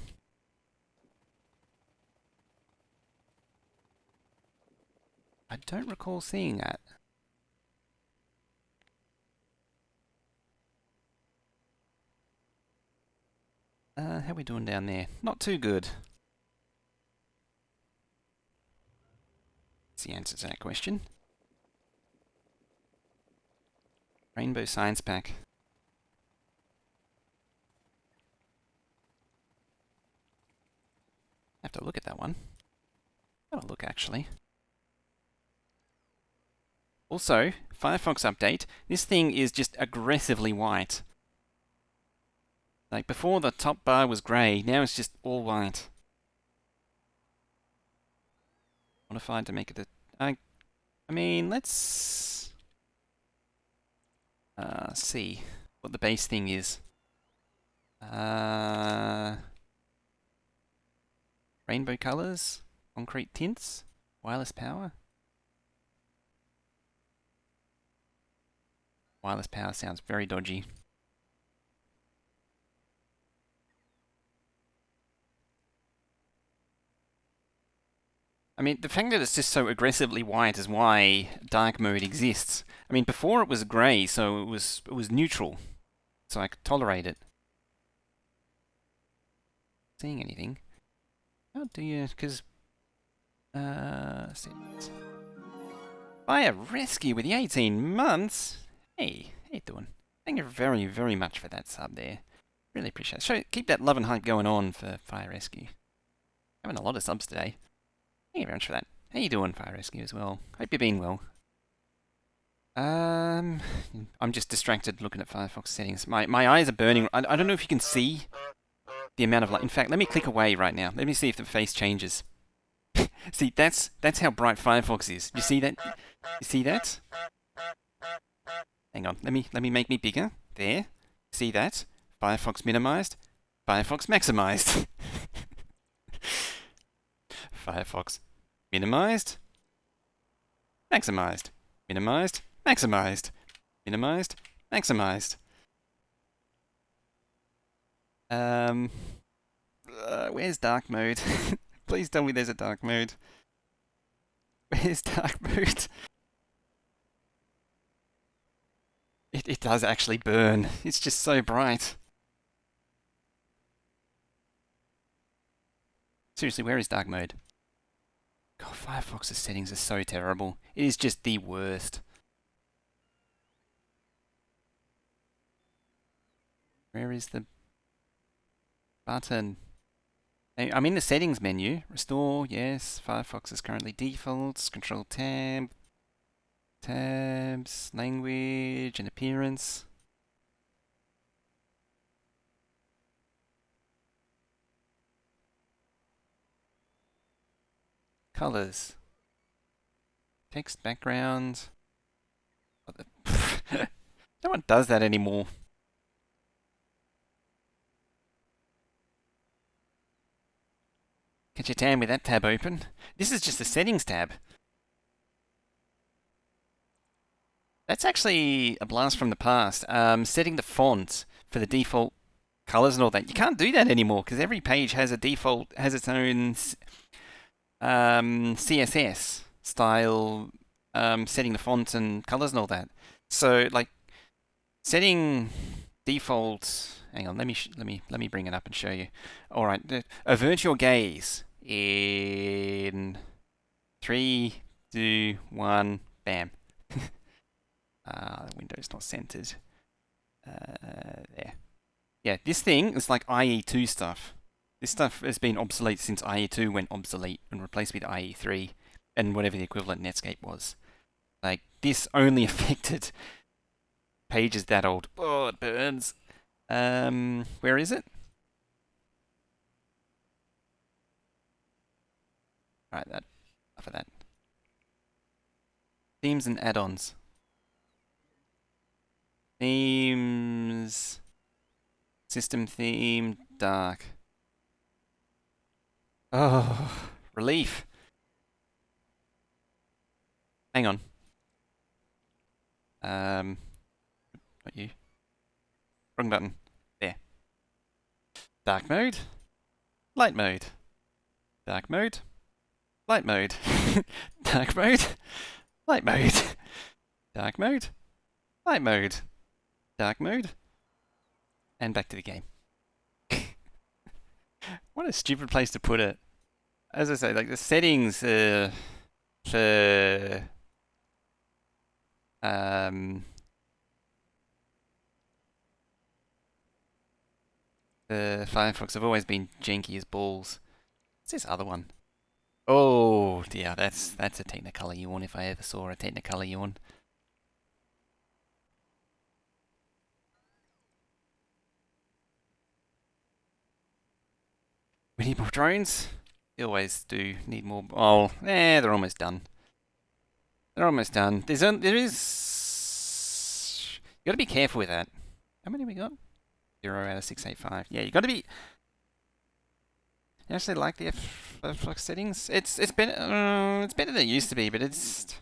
I don't recall seeing that. How we doing down there? Not too good. That's the answer to that question. Rainbow Science Pack. I have to look at that one. Have a look actually. Also, Firefox update. This thing is just aggressively white. Like before the top bar was grey, now it's just all white. Modified to make it I mean, let's see what the base thing is. Rainbow colors, concrete tints, wireless power. Wireless power sounds very dodgy. I mean, the fact that it's just so aggressively white is why dark mode exists. I mean, before it was grey, so it was neutral, so I could tolerate it. Seeing anything? How do you? Because settings. Fire rescue with the 18 months. Hey, how you doing? Thank you very, very much for that sub there. Really appreciate it. Keep that love and hype going on for Fire Rescue. Having a lot of subs today. Thank you very much for that. How you doing, Fire Rescue, as well? Hope you're being well. I'm just distracted looking at Firefox settings. My eyes are burning. I don't know if you can see the amount of light. In fact, let me click away right now. Let me see if the face changes. See, that's how bright Firefox is. You see that? You see that? Hang on. Let me make me bigger. There. See that? Firefox minimized. Firefox maximized. Firefox minimized. Maximized. Minimized. Maximized. Minimized. Maximized. Where's dark mode? Please tell me there's a dark mode. Where's dark mode? It does actually burn. It's just so bright. Seriously, where is dark mode? God, Firefox's settings are so terrible. It is just the worst. Where is the button? I'm in the settings menu. Restore, yes. Firefox is currently defaults. Control tab. Tabs, language, and appearance. Colors. Text background. No one does that anymore. Catch your tan with that tab open. This is just the settings tab. That's actually a blast from the past. Setting the font for the default colors and all that. You can't do that anymore because every page has its own CSS style, setting the font and colors and all that. So like setting default. Hang on, let me bring it up and show you. All right, avert your gaze in 3, 2, 1, bam. The window's not centered. There. Yeah, this thing is like IE2 stuff. This stuff has been obsolete since IE2 went obsolete and replaced with IE3 and whatever the equivalent Netscape was. Like, this only affected pages that old. Oh, it burns. Where is it? Alright, enough of that. Themes and add-ons. Themes. System theme, dark. Oh, relief. Hang on. Not you. Wrong button. There. Dark mode. Light mode. Dark mode. Light mode. Dark mode. Light mode. Dark mode. Light mode. Dark mode. And back to the game. What a stupid place to put it. As I say, like the settings for the Firefox have always been janky as balls. What's this other one? Oh dear, that's a Technicolor yawn if I ever saw a Technicolor yawn. We need more drones. We always do need more. Oh, they're almost done. They're almost done. There is. You got to be careful with that. How many we got? 0 out of 685. Yeah, you got to be. You actually like the Flux settings? It's better. It's better than it used to be, but it's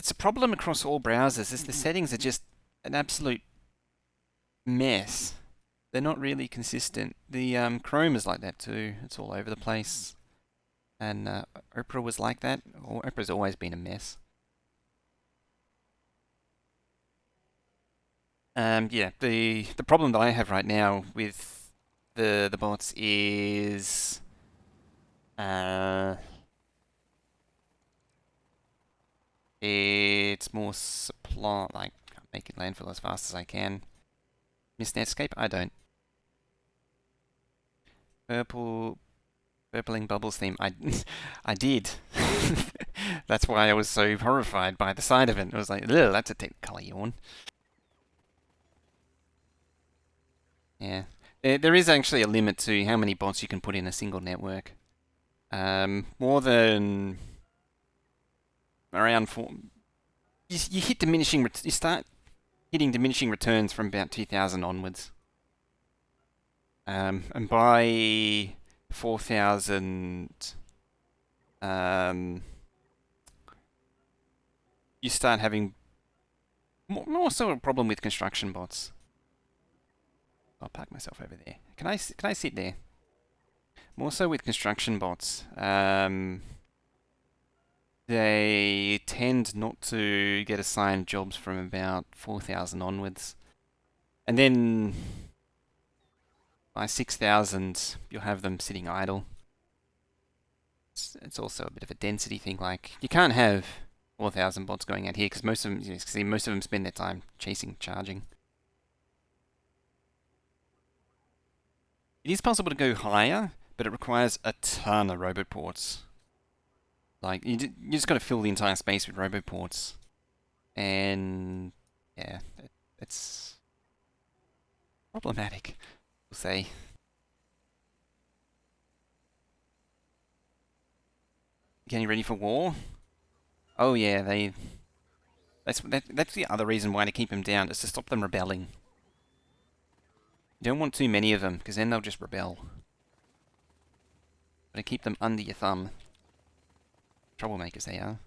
a problem across all browsers. The settings are just an absolute mess. They're not really consistent. The Chrome is like that too. It's all over the place. And Opera was like that. Opera's always been a mess. Yeah, the problem that I have right now with the bots is uh, it's more supply. Like I'm making landfill as fast as I can. Miss Netscape? I don't. Purple Purpling Bubbles theme. I did. That's why I was so horrified by the sight of it. I was like, ugh, that's a technicolor yawn. Yeah. There is actually a limit to how many bots you can put in a single network. More than around four. You hit diminishing. You start hitting diminishing returns from about 2000 onwards. And by 4000, um, you start having more so a problem with construction bots. I'll park myself over there. Can I sit there? More so with construction bots. They tend not to get assigned jobs from about 4000 onwards. And then by 6000, you'll have them sitting idle. It's also a bit of a density thing. Like, you can't have 4000 bots going out here because most of them, most of them spend their time chasing charging. It is possible to go higher, but it requires a ton of robot ports. Like, you just got to fill the entire space with robot ports. And, yeah, it's problematic, we'll say. Getting ready for war? Oh yeah, that's the other reason why to keep them down, is to stop them rebelling. You don't want too many of them, because then they'll just rebel. But to keep them under your thumb. Troublemakers they are.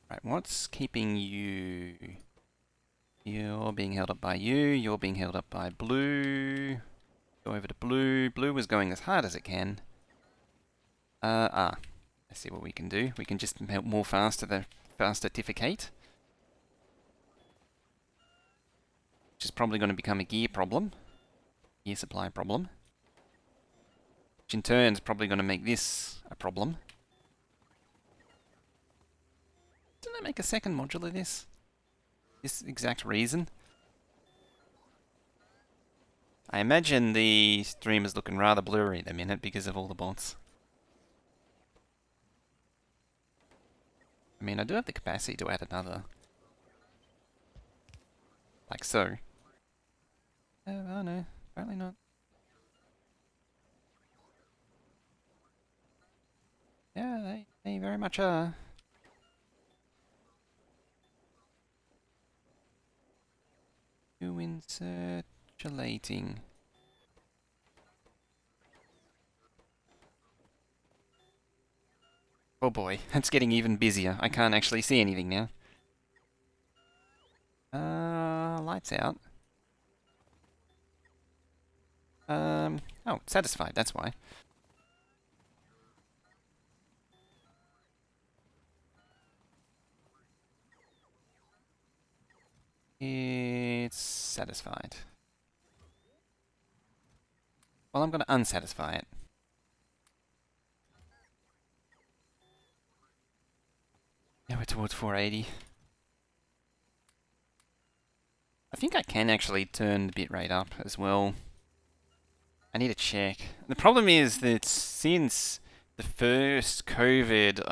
Right, what's keeping you? You're being held up by you, you're being held up by blue. Go over to blue. Blue is going as hard as it can. Let's see what we can do. We can just help more faster the fastertificate. Which is probably going to become a gear problem. Gear supply problem. Which in turn is probably going to make this a problem. Didn't I make a second module of this? This exact reason? I imagine the stream is looking rather blurry at the minute because of all the bots. I mean, I do have the capacity to add another. Like so. Oh no, apparently not. Yeah, they very much are. To insulating. Oh boy, it's getting even busier. I can't actually see anything now. Lights out. Oh, satisfied, that's why. It's satisfied. Well, I'm going to unsatisfy it. Now we're towards 480. I think I can actually turn the bitrate up as well. I need to check. The problem is that since the first COVID,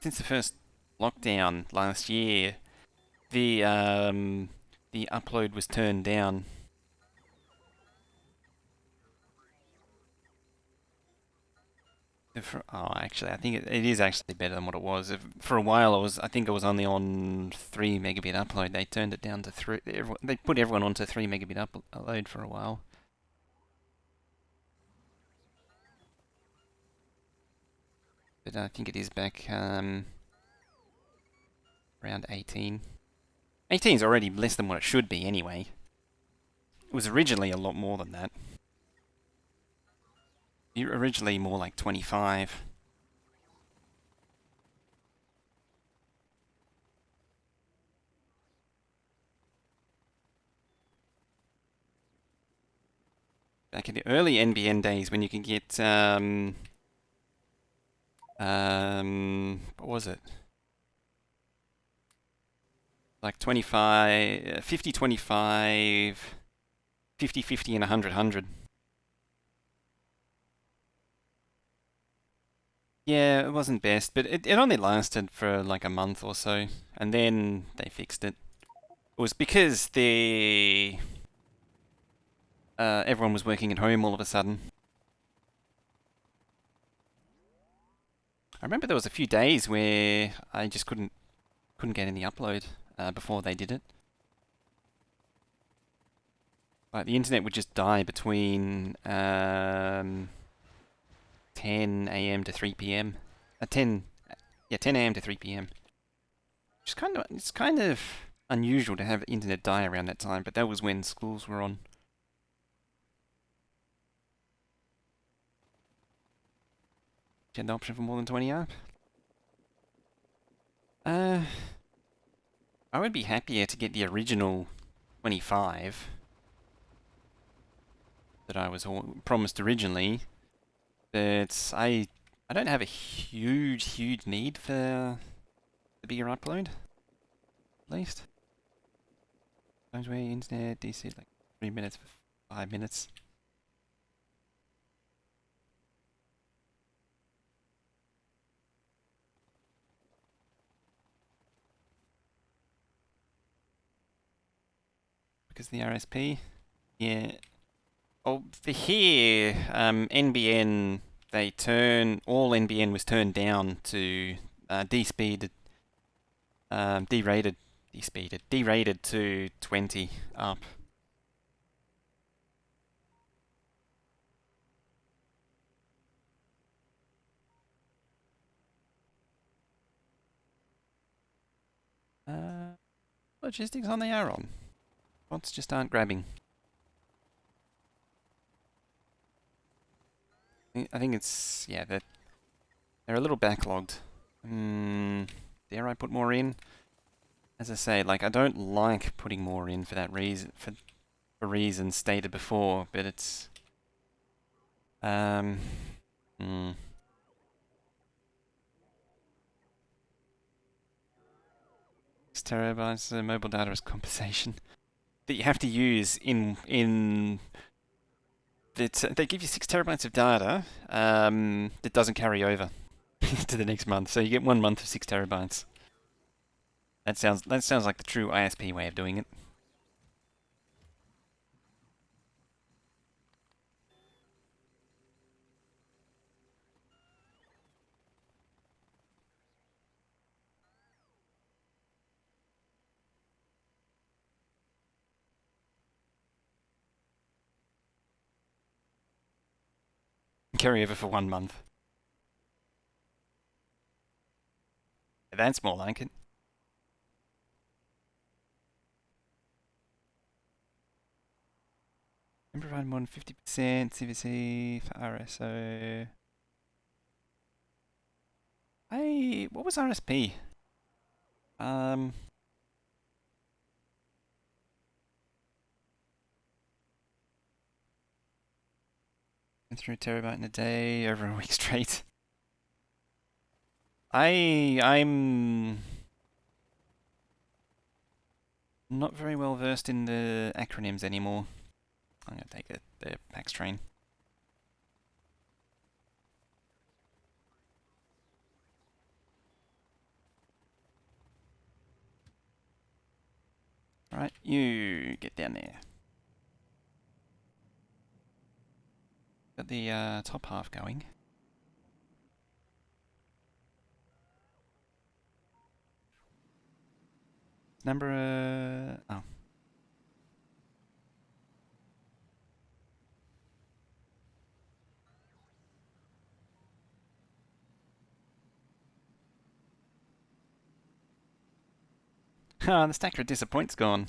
since the first lockdown last year, the upload was turned down. Actually, I think it is actually better than what it was. For a while, I think it was only on 3 megabit upload. They turned it down to 3. They put everyone onto 3 megabit upload for a while. But I think it is back around 18. 18 is already less than what it should be anyway. It was originally a lot more than that. Originally more like 25. Back in the early NBN days when you could get, what was it? Like 25, 50, 25, 50, 50 and 100, 100. Yeah, it wasn't best, but it only lasted for like a month or so, and then they fixed it. It was because everyone was working at home all of a sudden. I remember there was a few days where I just couldn't get any upload before they did it. Like the internet would just die between 10 a.m. to 3 p.m. 10 a.m. to 3 p.m. It's kind of unusual to have the internet die around that time, but that was when schools were on. You had the option for more than 20 up. I would be happier to get the original 25 that I was promised originally, but I don't have a huge need for the bigger upload, at least. Times where internet DC like 3 minutes for 5 minutes. Because the RSP, yeah. Oh, for here, NBN, all NBN was turned down to despeeded, derated to 20 up. Logistics on the Aron. Bots just aren't grabbing. I think it's, yeah, they're a little backlogged. Dare I put more in? As I say, like, I don't like putting more in for that reason, for reasons stated before, but it's, 6 terabytes of mobile data as compensation that you have to use in that they give you 6 terabytes of data that doesn't carry over to the next month, so you get 1 month of 6 terabytes. That sounds like the true ISP way of doing it. Carry over for 1 month. That's more like it. And provide more than 50% CVC for RSO. What was RSP? And through a terabyte in a day over a week straight. I'm not very well versed in the acronyms anymore. I'm gonna take the PAX train. Alright, you get down there. Got the top half going. Number oh. Ah, the stacker of disappoint's gone.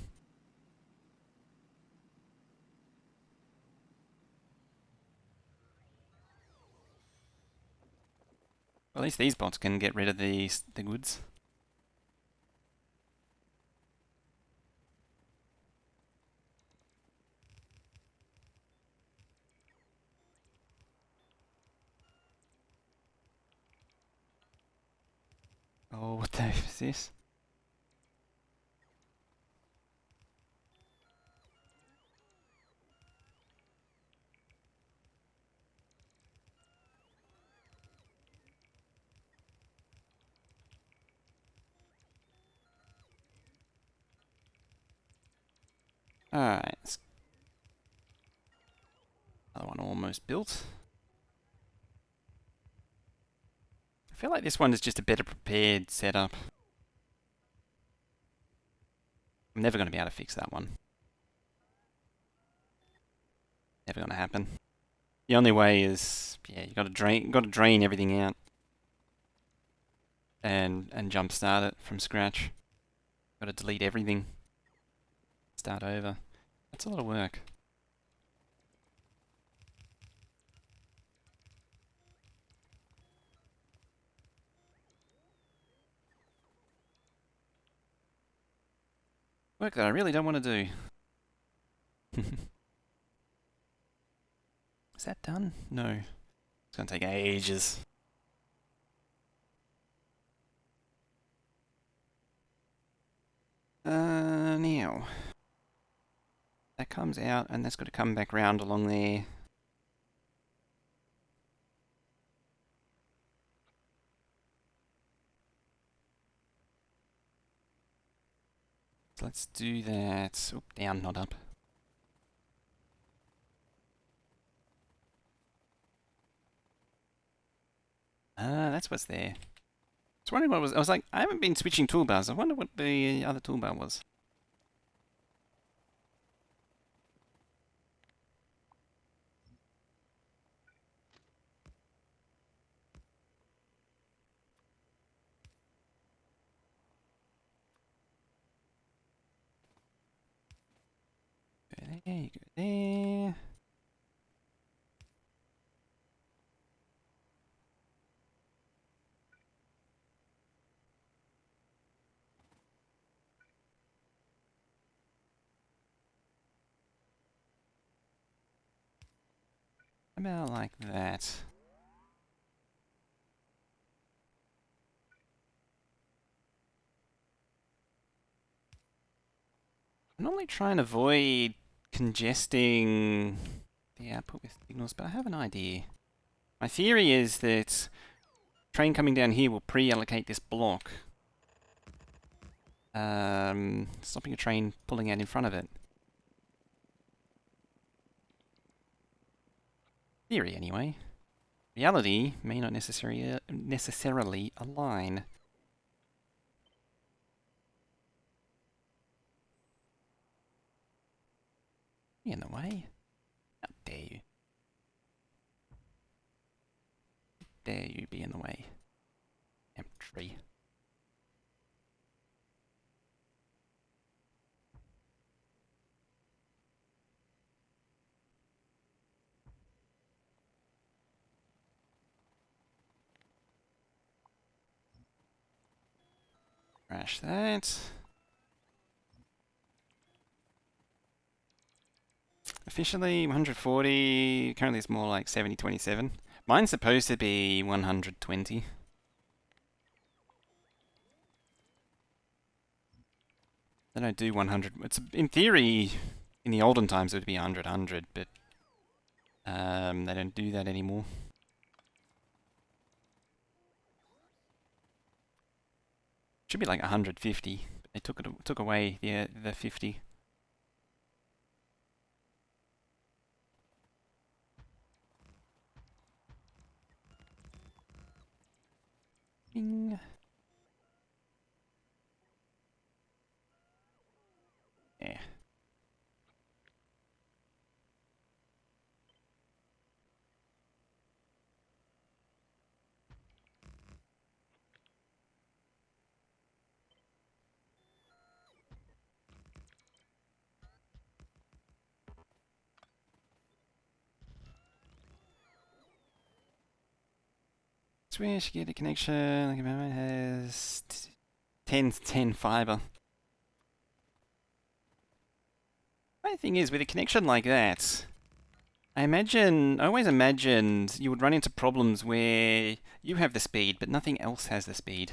Well, at least these bots can get rid of the goods. Oh, what the F is this? Alright, another one almost built. I feel like this one is just a better prepared setup. I'm never going to be able to fix that one. Never going to happen. The only way is, yeah, you got to drain everything out, and jumpstart it from scratch. Got to delete everything, start over. That's a lot of work. Work that I really don't want to do. Is that done? No. It's going to take ages. Now. That comes out, and that's got to come back round along there. So let's do that. Oop, down, not up. That's what's there. I was wondering what it was. I was like, I haven't been switching toolbars. I wonder what the other toolbar was. Go there, you go there. About like that. I normally try and avoid congesting the output with signals, but I have an idea. My theory is that train coming down here will pre-allocate this block, stopping a train pulling out in front of it. Theory, anyway. Reality may not necessarily align. Be in the way. How dare you? Dare you be in the way? Damn tree. Crash that. Officially 140, currently it's more like 70-27. Mine's supposed to be 120. They don't do 100. It's in theory, in the olden times it would be 100, but they don't do that anymore. Should be like 150, but they took away the 50. Bing. Yeah. Switch, get a connection. Like it has 10 fiber. My thing is, with a connection like that, I always imagined you would run into problems where you have the speed, but nothing else has the speed.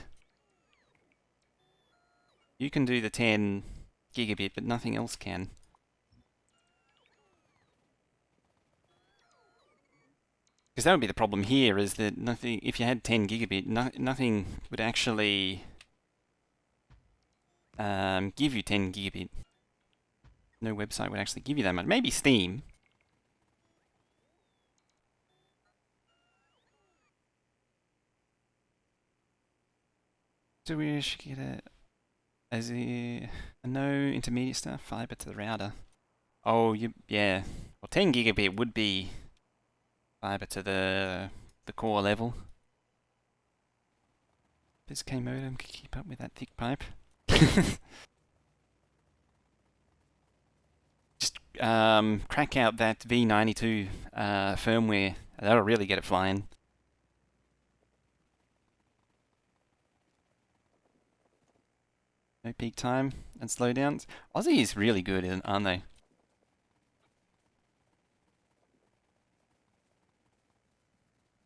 You can do the 10 gigabit, but nothing else can. Because that would be the problem here, is that nothing. If you had 10 gigabit, nothing would actually give you 10 gigabit. No website would actually give you that much. Maybe Steam. So we should get a no intermediate stuff, fiber to the router. Oh, yeah. Well, 10 gigabit would be fiber to the core level. This K modem can keep up with that thick pipe. Just crack out that V92 firmware. That'll really get it flying. No peak time and slowdowns. Aussie is really good, aren't they?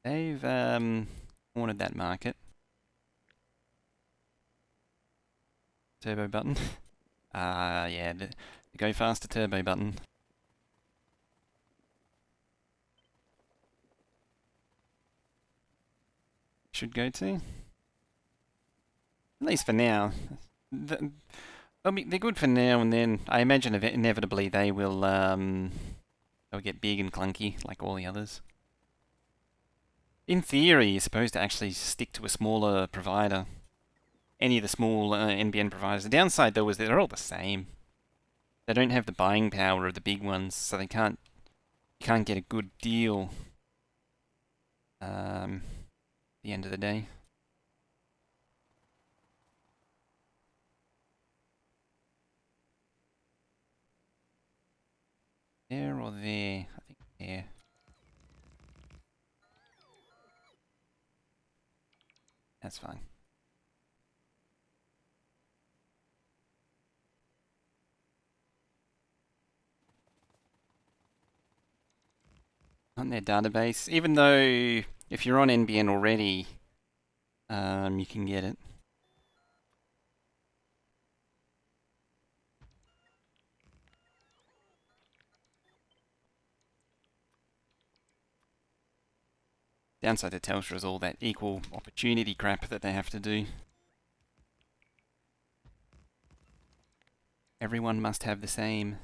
They've cornered that market. Turbo button. Yeah, the go faster turbo button. Should go to. At least for now. They're good for now, and then I imagine inevitably they'll get big and clunky like all the others. In theory, you're supposed to actually stick to a smaller provider. Any of the small NBN providers. The downside, though, is that they're all the same. They don't have the buying power of the big ones, so you can't get a good deal at the end of the day. There or there? I think there. That's fine. On their database, even though if you're on NBN already, you can get it. Downside to Telstra is all that equal opportunity crap that they have to do. Everyone must have the same.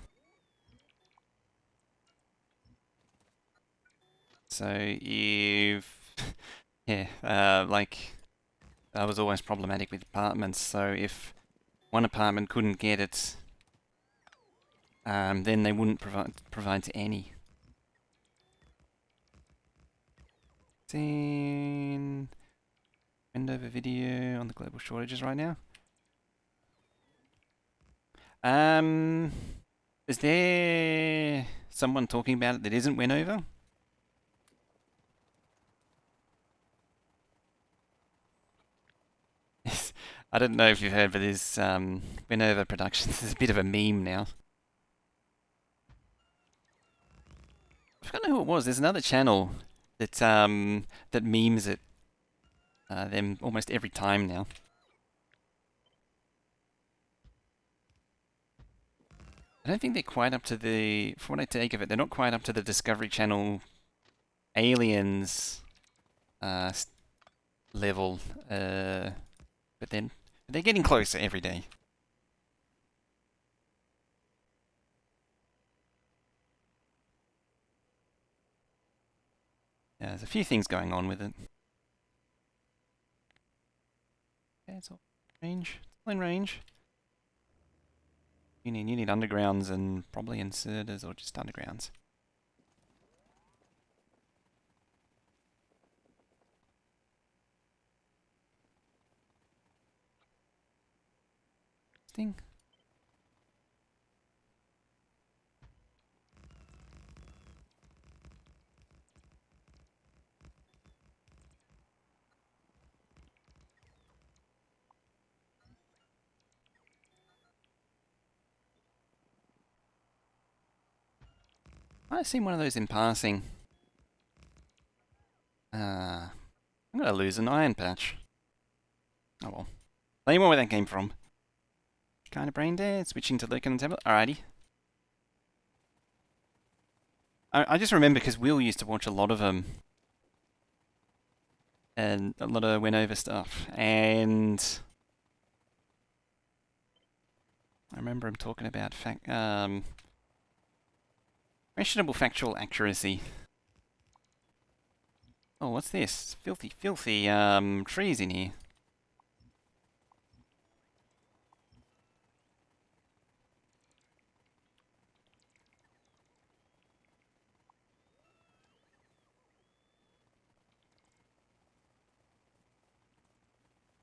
So if yeah, like that was always problematic with apartments. So if one apartment couldn't get it, then they wouldn't provide to any. Seen Wendover video on the global shortages right now. Is there someone talking about it that isn't Wendover? I don't know if you've heard, but there's Wendover Productions is a bit of a meme now. I forgot who it was. There's another channel that that memes it them almost every time now. I don't think they're quite up to the, from what I take of it, they're not quite up to the Discovery Channel aliens level, but then they're getting closer every day. Yeah, there's a few things going on with it. Yeah, it's all range. It's all in range. You need undergrounds and probably inserters or just undergrounds. Thing. I've seen one of those in passing. I'm gonna lose an iron patch. Oh well. Tell you more where that came from. Kind of brain dead. Switching to lurk on the tablet. Alrighty. I just remember because Will used to watch a lot of them. And a lot of went over stuff. And I remember him talking about questionable factual accuracy. Oh, what's this? Filthy trees in here.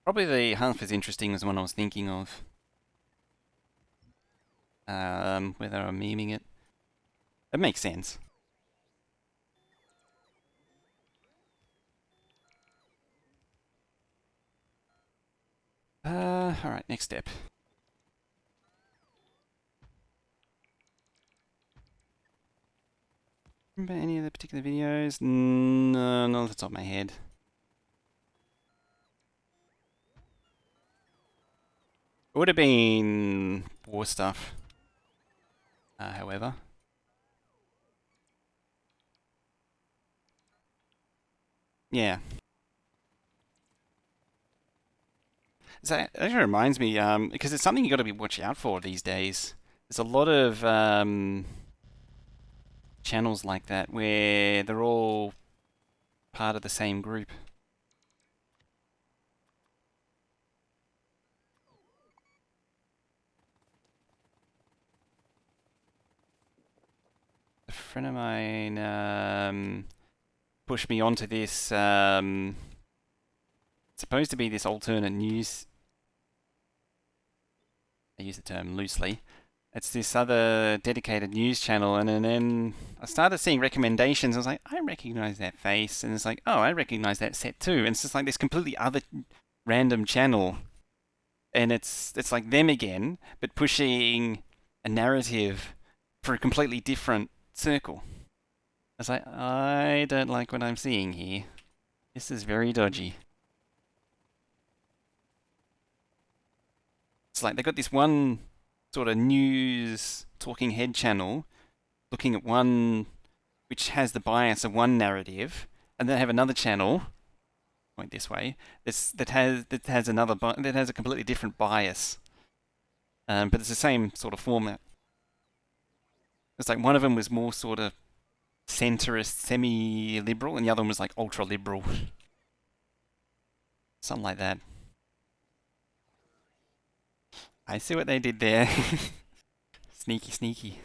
Probably the half as interesting as the one I was thinking of. Whether I'm memeing it. It makes sense. Alright, next step. Remember any of the particular videos? No, not off the top of my head. It would have been war stuff. However. Yeah. So that actually reminds me, because it's something you got to be watching out for these days. There's a lot of channels like that where they're all part of the same group. A friend of mine pushed me onto this. It's supposed to be this alternate news. I use the term loosely. It's this other dedicated news channel, and then I started seeing recommendations. I was like, I recognize that face, and it's like, oh, I recognize that set too. And it's just like this completely other random channel, and it's like them again, but pushing a narrative for a completely different circle. I was like, I don't like what I'm seeing here. This is very dodgy. It's like they got this one sort of news talking head channel looking at one which has the bias of one narrative, and then have another channel point this way that has a completely different bias, but it's the same sort of format. It's like one of them was more sort of centrist, semi-liberal, and the other one was like ultra-liberal, something like that. I see what they did there. Sneaky, sneaky.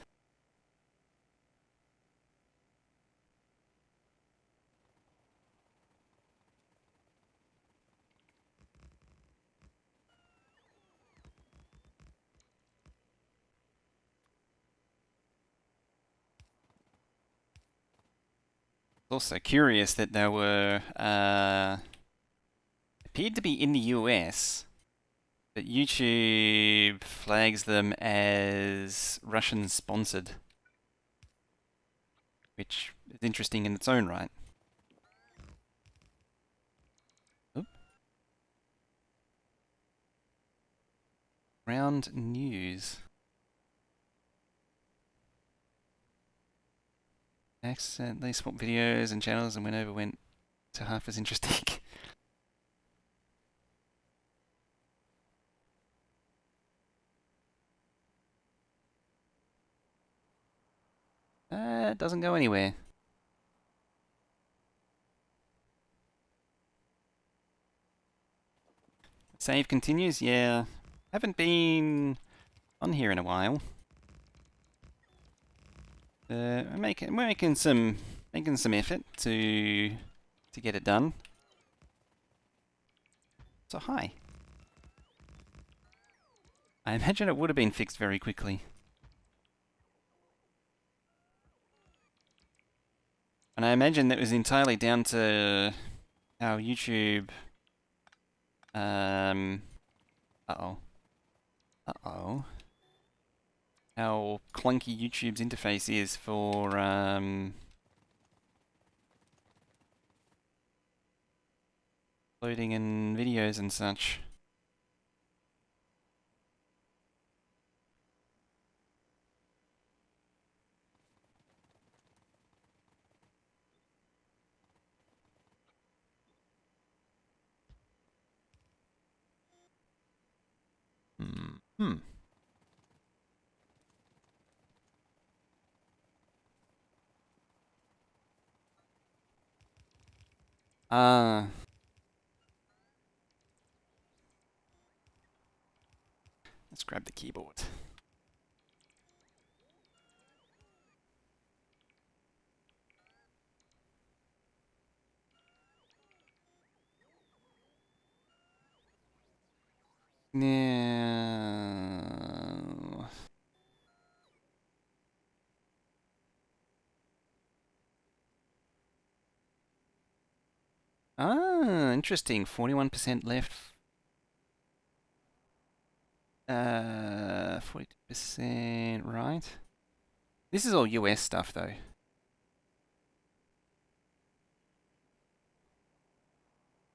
Also curious that they were appeared to be in the US, but YouTube flags them as Russian sponsored, which is interesting in its own right. Oop. Round news. Accidentally swapped videos and channels and went to half as interesting. It doesn't go anywhere. Save continues? Yeah. Haven't been on here in a while. We're making some effort to get it done. So hi. I imagine it would have been fixed very quickly. And I imagine that was entirely down to how YouTube uh-oh. Uh-oh. how clunky YouTube's interface is for loading in videos and such. Hmm. Ah, let's grab the keyboard. Now, interesting. 41% left. 42% right. This is all US stuff though, as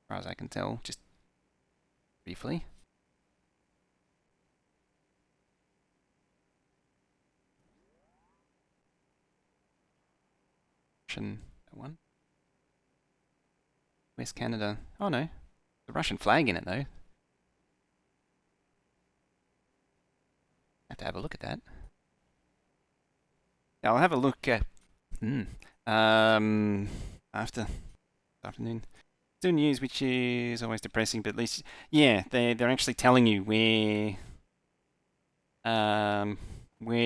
far as I can tell, just briefly. Russian one. West Canada. Oh no, the Russian flag in it though. Have to have a look at that. Yeah, I'll have a look at. After afternoon. Still news, which is always depressing, but at least, yeah, they're actually telling you where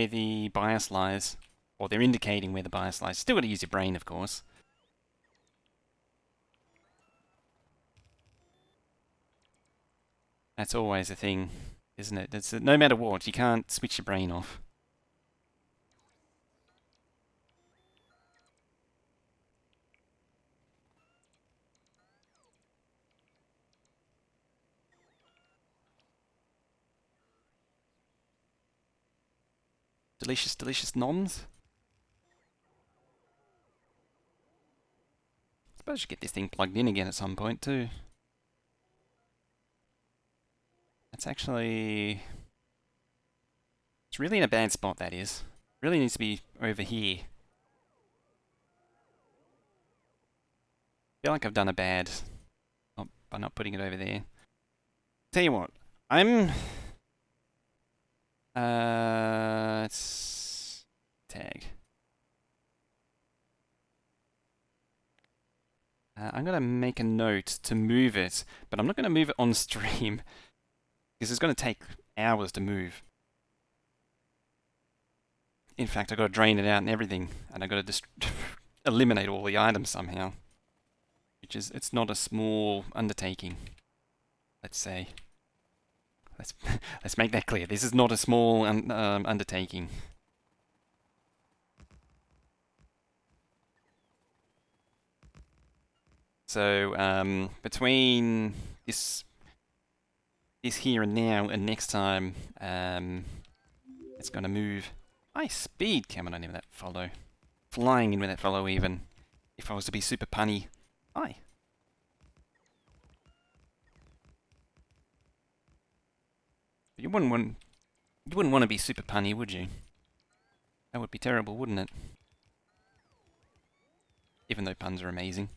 the bias lies, or they're indicating where the bias lies. Still got to use your brain, of course. That's always a thing, isn't it? It's, no matter what, you can't switch your brain off. Delicious, delicious noms. Suppose you get this thing plugged in again at some point too. It's actually, it's really in a bad spot. That is, really needs to be over here. Feel like I've done a bad by not putting it over there. Tell you what, I'm it's tag. I'm gonna make a note to move it, but I'm not gonna move it on stream because it's gonna take hours to move. In fact, I gotta drain it out and everything, and I gotta just eliminate all the items somehow, which is it's not a small undertaking. Let's say. Let's let's make that clear. This is not a small undertaking. So between this here and now and next time, it's gonna move. High speed coming on in with that follow, flying in with that follow even. If I was to be super punny, hi. You wouldn't want to be super punny, would you? That would be terrible, wouldn't it? Even though puns are amazing.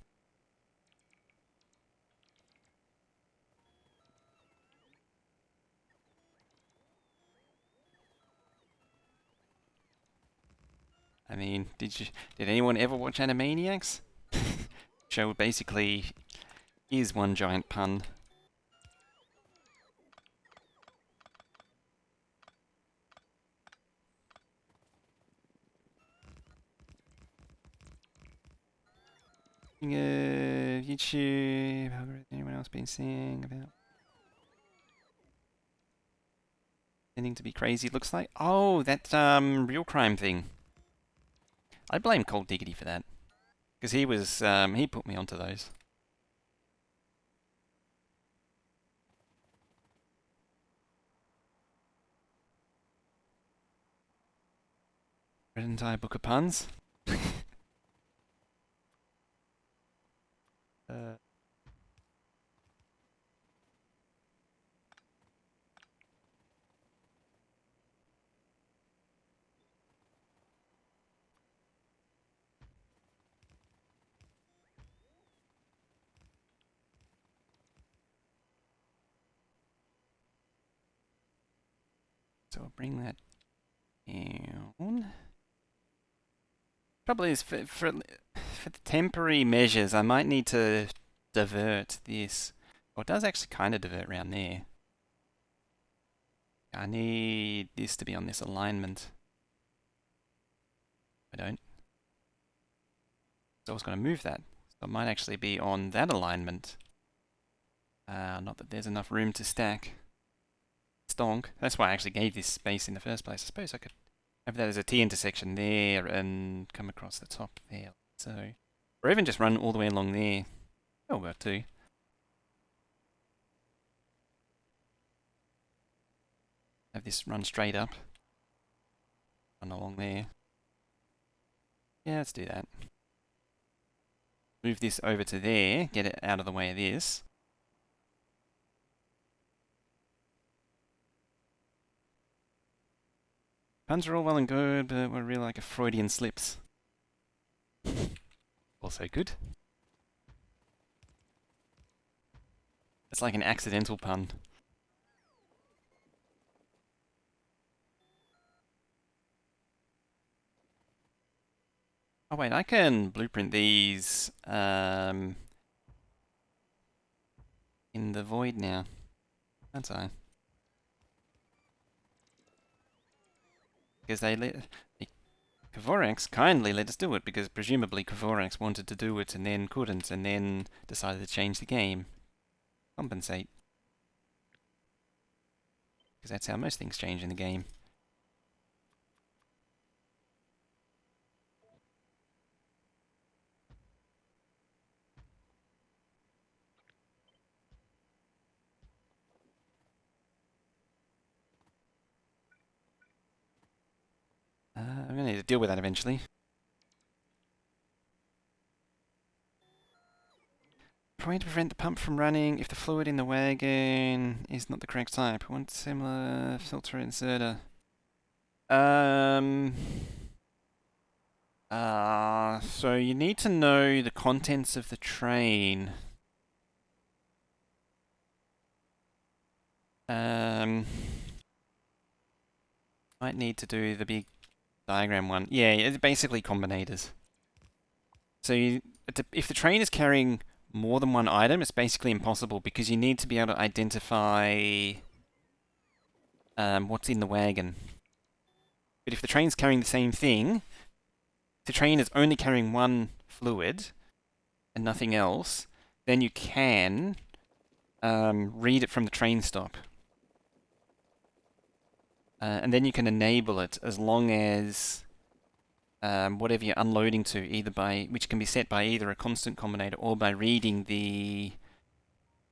I mean, did anyone ever watch Animaniacs? Show basically is one giant pun. YouTube. How has anyone else been saying about anything to be crazy? It looks like oh that real crime thing. I blame Cold Diggity for that because he was he put me onto those. Read an entire book of puns. uh, so I'll bring that down. Trouble is, for the temporary measures, I might need to divert this. Well, it does actually kind of divert around there. I need this to be on this alignment. I don't. So I was going to move that. So it might actually be on that alignment. Not that there's enough room to stack. Stonk. That's why I actually gave this space in the first place. I suppose I could have that as a T intersection there and come across the top there. So, or even just run all the way along there. That'll work too. Have this run straight up. Run along there. Yeah, let's do that. Move this over to there, get it out of the way of this. Puns are all well and good, but we're really like a Freudian slips. Also good. It's like an accidental pun. Oh wait, I can blueprint these in the void now, can't I? Because Kvorax kindly let us do it, because presumably Kvorax wanted to do it and then couldn't, and then decided to change the game. Compensate. Because that's how most things change in the game. I'm going to need to deal with that eventually. Trying to prevent the pump from running if the fluid in the wagon is not the correct type. Want similar filter inserter. So you need to know the contents of the train. Might need to do the big diagram one. Yeah, it's basically combinators. So if the train is carrying more than one item, it's basically impossible, because you need to be able to identify what's in the wagon. But if the train's carrying the same thing, if the train is only carrying one fluid and nothing else, then you can read it from the train stop. And then you can enable it as long as whatever you're unloading to, which can be set by either a constant combinator or by reading the...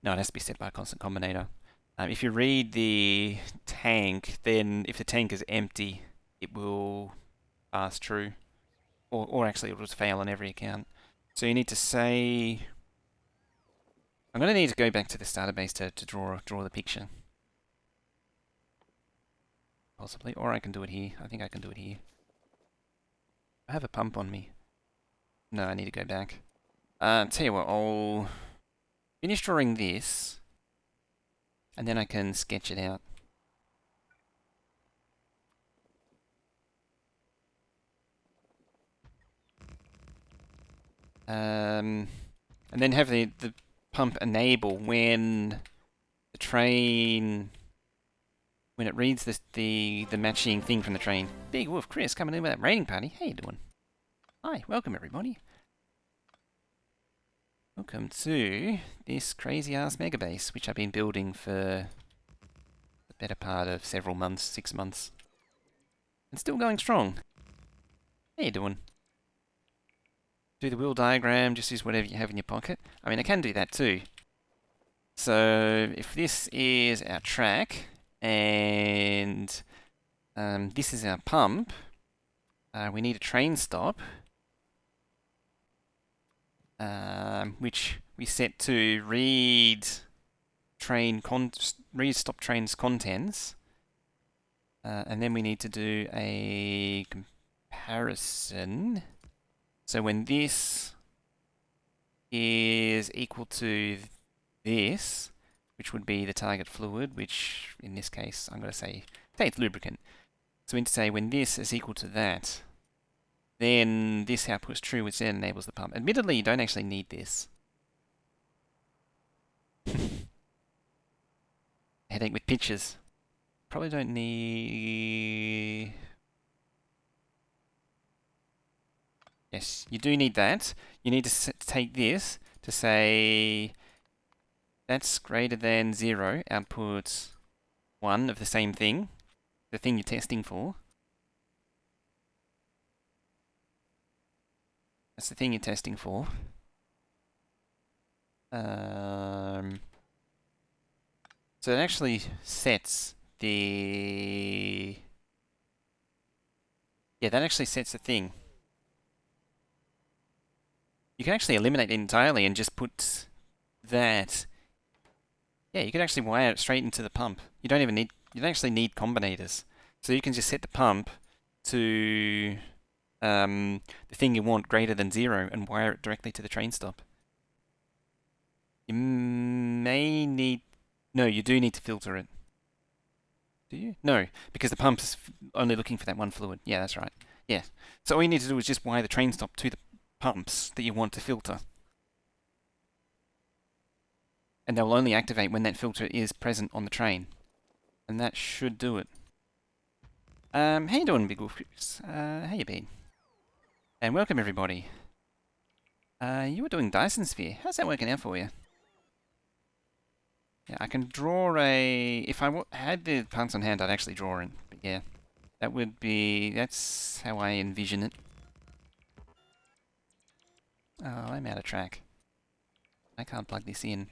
No, it has to be set by a constant combinator. If you read the tank, then if the tank is empty, it will pass true. Or actually it will just fail on every account. So you need to say... I'm going to need to go back to this database to draw the picture. Possibly. Or I can do it here. I think I can do it here. I have a pump on me. No, I need to go back. Tell you what, I'll finish drawing this, and then I can sketch it out. And then have the pump enable when the train, when it reads the matching thing from the train. Big Wolf Chris coming in with that raiding party. How you doing? Hi, welcome everybody. Welcome to this crazy ass Megabase, which I've been building for the better part of several months, 6 months. And still going strong. How you doing? Do the wheel diagram, just use whatever you have in your pocket. I mean, I can do that too. So if this is our track and this is our pump, we need a train stop, which we set to read read stop train's contents, and then we need to do a comparison. So when this is equal to this, which would be the target fluid, which in this case I'm going to say it's lubricant. So we need to say when this is equal to that, then this output is true, which then enables the pump. Admittedly, you don't actually need this. Headache with pictures. Probably don't need... Yes, you do need that. You need to take this to say that's greater than 0, output 1 of the same thing, the thing you're testing for. That's the thing you're testing for. So it actually sets the... Yeah, that actually sets the thing. You can actually eliminate it entirely and just put that... Yeah, you can actually wire it straight into the pump. You don't even need... You don't actually need combinators. So you can just set the pump to the thing you want greater than 0 and wire it directly to the train stop. You may need... No, you do need to filter it. Do you? No, because the pump's only looking for that one fluid. Yeah, that's right. Yeah. So all you need to do is just wire the train stop to the pumps that you want to filter. And they'll only activate when that filter is present on the train. And that should do it. How you doing, Big Wolf? How you been? And welcome, everybody. You were doing Dyson Sphere. How's that working out for you? Yeah, I can draw a... If I had the parts on hand, I'd actually draw it. But yeah, that would be... That's how I envision it. Oh, I'm out of track. I can't plug this in.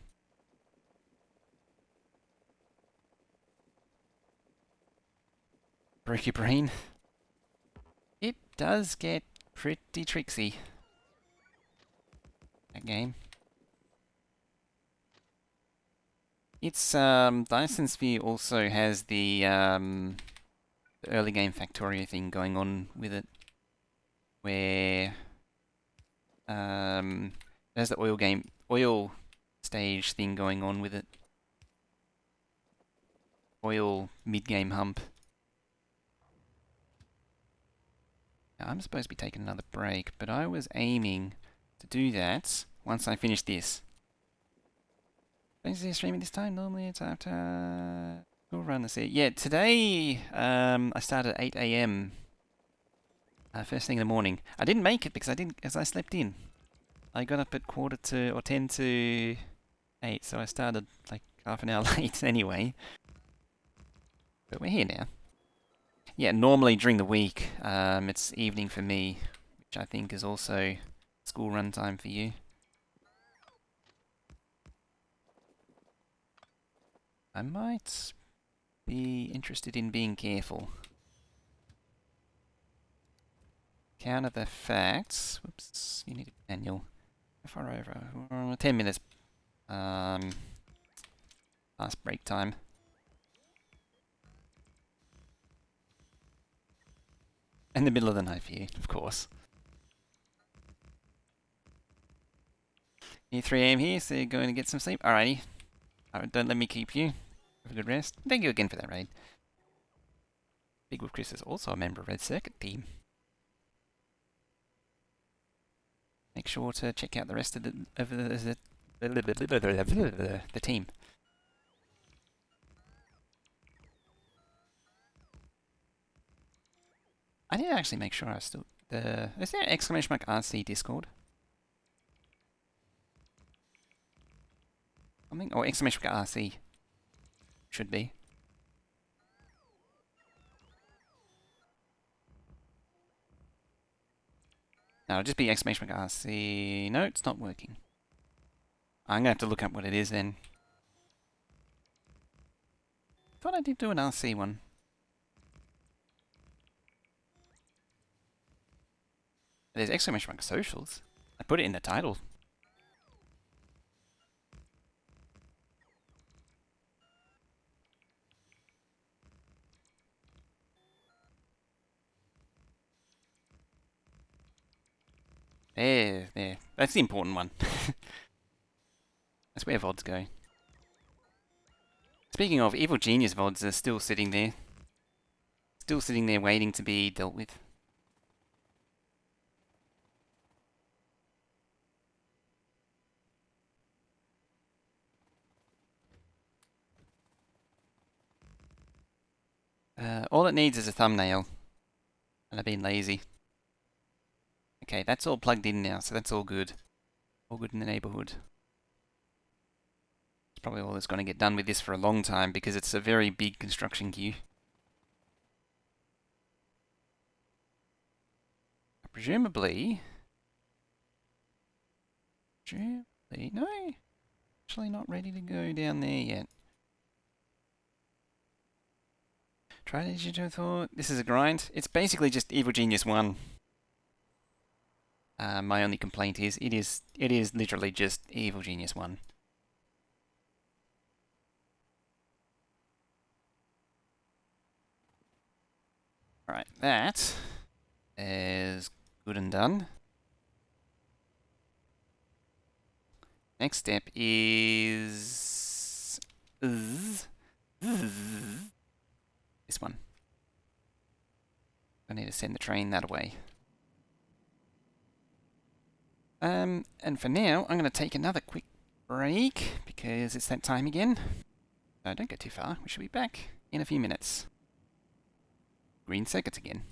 Broke your brain? It does get pretty tricksy. That game. It's, Dyson Sphere also has the early game Factorio thing going on with it. Where, it has the oil stage thing going on with it. Oil mid-game hump. Now, I'm supposed to be taking another break, but I was aiming to do that once I finish this. Wednesday streaming this time? Normally it's after... We'll run this. Yeah, today I started at 8 AM. First thing in the morning. I didn't make it because I slept in. I got up at 10 to 8, so I started like half an hour late anyway. But we're here now. Yeah, normally during the week, it's evening for me, which I think is also school run time for you. I might be interested in being careful. Counter the facts. Whoops, you need a manual. How far over? 10 minutes. Past break time. In the middle of the night for you, of course. 3 AM here, so you're going to get some sleep. Alrighty. Don't let me keep you. Have a good rest. Thank you again for that raid. Big Wolf Chris is also a member of Red Circuit team. Make sure to check out the rest of the team. I need to actually make sure I still... Is there an ! RC Discord? Something? Or ! RC. Should be. No, it'll just be ! RC. No, it's not working. I'm going to have to look up what it is then. Thought I did do an RC one. there's exclamation mark socials. I put it in the title. There. That's the important one. That's where VODs go. Speaking of, Evil Genius VODs are still sitting there. Still sitting there waiting to be dealt with. All it needs is a thumbnail. And I've been lazy. Okay, that's all plugged in now, so that's all good. All good in the neighborhood. It's probably all that's going to get done with this for a long time because it's a very big construction queue. Presumably... No. Actually not ready to go down there yet. Try digital thought. This is a grind. It's basically just Evil Genius 1. My only complaint is it is literally just Evil Genius 1. Alright, that is good and done. Next step is this one. I need to send the train that way. And for now, I'm going to take another quick break because it's that time again. So don't go too far. We should be back in a few minutes. Green circuits again.